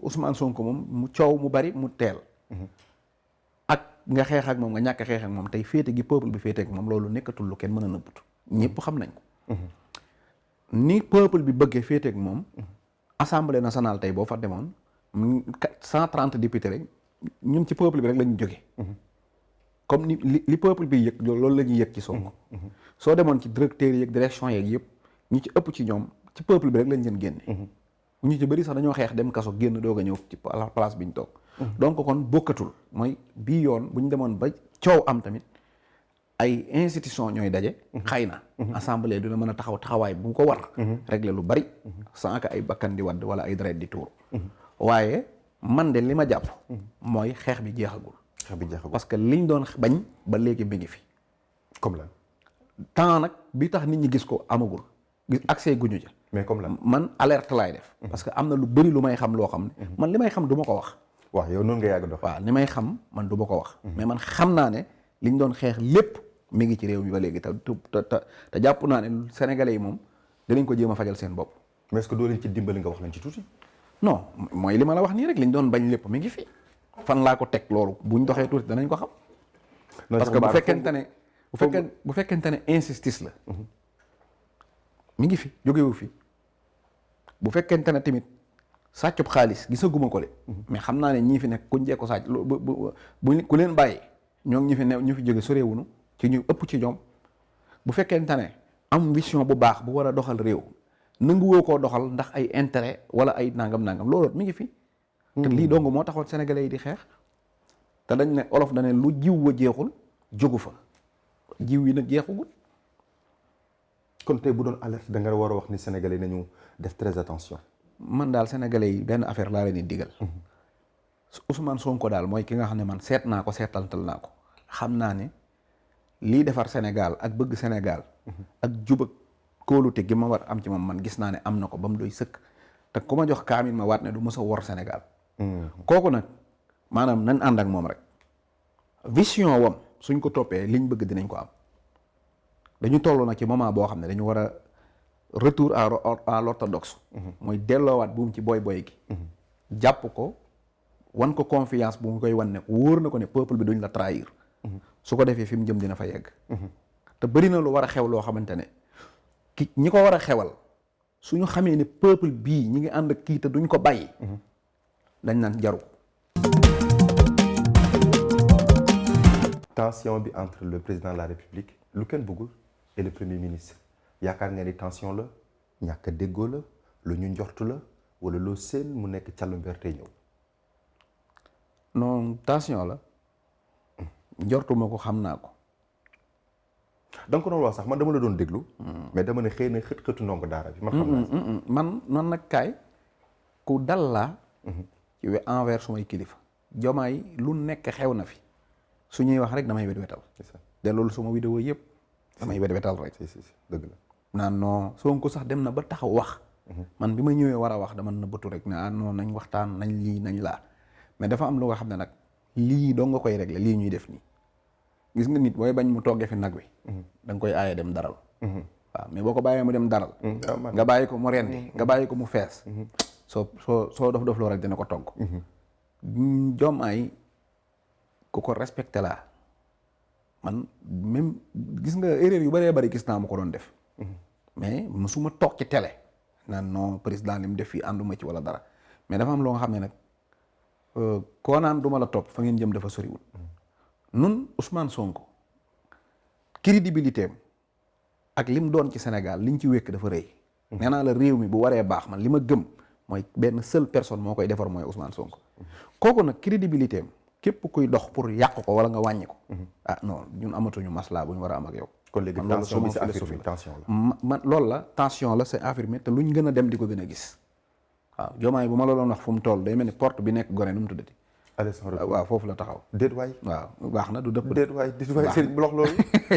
Ousmane Sonko moom mu coow mu bari mu teel ak nga xeex ak moom nga ñàkk xeex ak moom tey féete gi peuple bi féete ak moom loolu nekkatul lu kenn mën a nëbbutu ñëpp xam nañ ko ni peuple bi bëggee féete ak moom assemblée nationale tey boo fa demoon 130 députés rek ñun ci peuple bi rek lañu jóge comme ni li peuple bi yëg loolu la ñuy yëg ci Sonko soo demoon ci directeurs yeeg direction yeeg yëpp ñi ci ëpp ci ñoom ci peuple bi rek lañ leen génne ñu ci bëri sax dañoo xeex dem kaso génn doog a ñëw ci place bi ñu toog donc kon bokkatul mooy bii yoon bu ñu demoon ba coow am tamit ay institution ñooy daje xëy na assemblée dina mën a taxaw taxawaay bu ko war régler lu bari sans que ay bakkan di wadd wala ay deret di tuur waaye man de li ma jàpp mooy xeex bi jeexagul parce que liñ doon bañ ba léegi mi ngi fi comme la temps nag bi tax nit ñi gis ko amagul gis accès guñu ja mais comme la man alerte laay def parce que am na lu bëri lu may xam loo xam ne man li may xam du ma ko wax waaw yow noonu nga yàgg dox waaw li may xam man du ma ko wax mais man xam naa ne liñ doon xeex lépp mi ngi ci réew mi ba léegi te jàpp naa ne sénégalais yi moom dinañ ko jéem a fajal seen bopp mais est-ce que doo leen ci dimbali nga wax leen ci tuuti non mooy li ma la wax nii rek liñ doon bañ lépp mi ngi fi fan laa ko teg loolu buñ doxee tuuti danañ ko xam parce que bu fekkente ne injustice la mi ngi fi jógewu fi bu fekkente ne tamit sàccub xaalis gisaguma ko de mais xam naa ne ñii fi nekk kuñ jekko sàcc bu ku leen bàyyi ñoo ñi fi ne ñu fi jóge soreewunu ci ñu ëpp ci ñoom bu fekkente ne am vision bu baax bu war a doxal réew nanguwoo koo doxal ndax ay intérêt wala ay nangam loolu mi ngi fi te lii dong moo taxoon sénégalais yi di xeex te dañ ne olof da ne lu jiw wa jeexul jógu fa jiw yi nag jeexugul kon tey bu doon alerte da nga war a wax ni sénégalais nañu def très attention man daal sénégalais yi benn affaire laa leen di digal Ousmane Sonko daal mooy ki nga xam ne man seet naa ko seetantal naa ko xam naa ne lii defar Sénégal ak bëgg Sénégal ak jub ak kóolute gi ma war am ci moom man gis naa ne am na ko ba mu doy sëkk te ku ma jox kaamin ma waat ne du mës a wor Sénégal kooku nag maanaam nañ ànd ak moom rek vision wam suñ ko toppee liñ bëgg dinañ ko am dañu toll nag ci moment boo xam ne dañu war a retour à l'orthodoxe mooy delloowaat buum ci boy gi jàpp ko wan ko confiance bu mu koy wan ne wóor na ko ne peuple bi duñ la trahir su ko defee fi mu jëm dina fa yegg te bëri na lu war a xew loo xamante ne ñi ko war a xewal suñu xamee ne peuple bii ñi ngi ànd ak kii te duñ ko bàyyi dañ naan jaru tension bi entre le président de la République lu kenn bëggul et le premier ministre yaakaar nga ni tension la ñàkk a déggoo la lu ñu njortu la wala loo seen mu nekk càllu mberte ñëw non tension la njortuma ko xam naa ko da nga ko doon wax sax man dama la doon déglu mais dama ne xëy na xët-xëtu ndongo daara bi man xam naa man nag kaay ku dal laa ci envers sumay kilifa jomaay lu nekk xew na fi su ñuy wax rek damay wet wetal de loolu suma vidéo yëpp damay wet wetal rek dëgg la naan non Sonko sax dem na ba taxaw wax man bi ma ñëwee war a wax dama na bëtu rek ne non nañ waxtaan nañ lii nañ laa mais dafa am lu nga xam ne nag lii doo nga koy régler lii ñuy def nii gis nga nit booy bañ mu toggee fi nag wi da nga koy aaye dem daral waaw mais boo ko bàyyee mu dem daral nga bàyyi ko mu rendi nga bàyyi ko mu fees soo dof loo rek dina ko togg Diomaye ku ko respecté laa man même gis nga erreur yu bëree bëri gis naa ma ko doon def mais musuma toog ci télé naan non président li mu def fii ànduma ci wala dara mais dafa am loo nga xam ne nag koo naan duma la topp fa ngeen jëm dafa soriwul nun Ousmane Sonko crédibilité am ak lim doon ci Sénégal liñ ci wékk dafa rëy nee naa la réew mi bu waree baax man li ma gëm mooy benn seule personne moo koy defar mooy Ousmane Sonko kooku nag crédibilité am képp kuy dox pour yàq ko wala nga wàññi ko non ñun amatuñu masla bu ñu war a am ak yow kon léegi tension bi c'est affirmé tension la man loolu la tension la c'est affirmé te luñ gën a dem di ko gën a gis waaw Diomaye bu ma la doon wax fu mu toll day mel ni porte bi nekk Gorée nu mu tuddati waaw foofu la taxaw déet waay waaw baax na du dëpp déet waay sëriñ bu lox loolu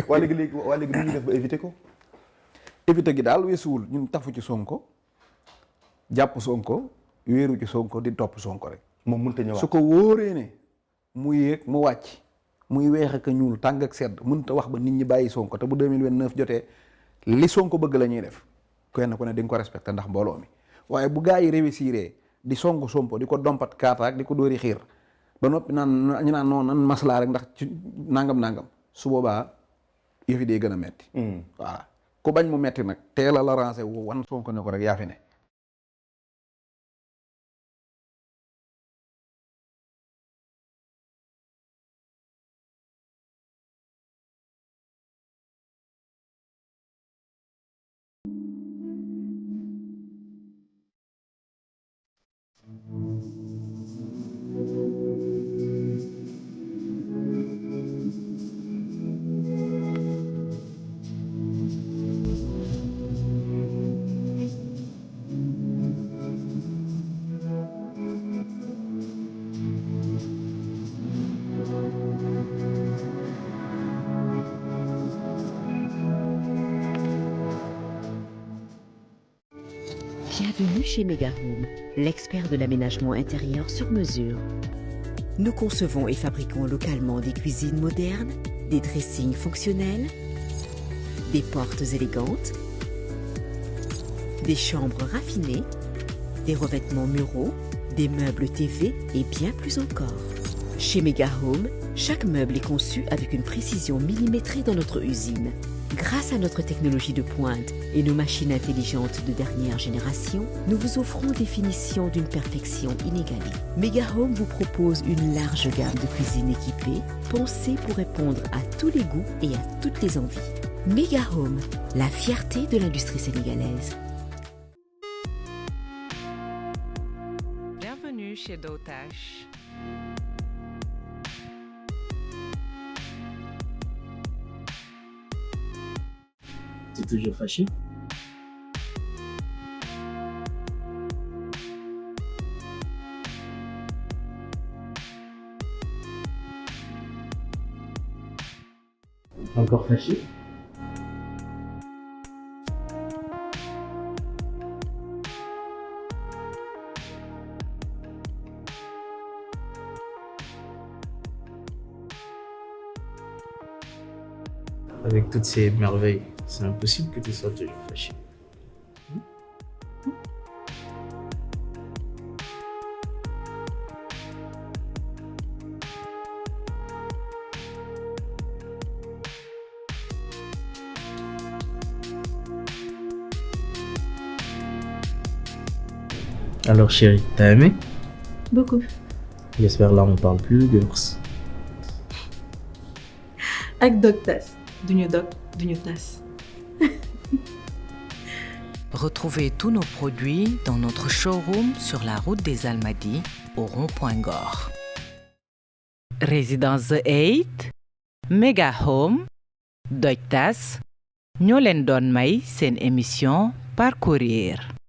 waa léegi du ñuy def ba éviter ko éviter gi daal weesuwul ñun tafu ci Sonko jàpp Sonko wéeru ci Sonko di topp Sonko rek moom mënta ñëwaat su ko wóoree ne mu yéeg mu wàcc muy weex ak ñuul tàng ak sedd mënta wax ba nit ñi bàyyi Sonko te bu 2029 jotee li Sonko bëgg la ñuy def kenn ku ne di nga ko respecté ndax mbooloo mi waaye bu gaa yi réussir di songu Sonko di ko dompat kaataak di ko dóori xiir ba noppi naan ñu naan noonu nan maslaa rek ndax ci nangam su boobaa yëf yi day gën a metti voilà ku bañ mu metti nag teel a la rancé wu wan Sonko ne ko rek yaa fi ne Bienvenue chez Mega Home, l'expert de l'aménagement intérieur sur mesure. Nous concevons et fabriquons localement des cuisines modernes, des dressings fonctionnels, des portes élégantes, des chambres raffinées, des revêtements muraux, des meubles TV et bien plus encore. Chez Mega Home, chaque meuble est conçu avec une précision millimétrée dans notre usine. Grâce à notre technologie de pointe et nos machines intelligentes de dernière génération, nous vous offrons des finitions d'une perfection inégalée. Mega Home vous propose une large gamme de cuisines équipées, pensées pour répondre à tous les goûts et à toutes les envies. Mega Home, la fierté de l'industrie sénégalaise. Bienvenue chez Dotash. T'es toujours fâché? Encore fâché? Avec toutes ces merveilles, c'est impossible que tu sois toujours fâché. Alors chérie, t'as aimé? Beaucoup. J'espère là on parle plus de l'ours. Ak Doctas. Duñu dog, duñu tas. Retrouvez tous nos produits dans notre showroom sur la route des Almadies au rond-point Ngor. Résidence The 8, Mega Home, Doctas, ñoo leen doon may seen émission Parcourir.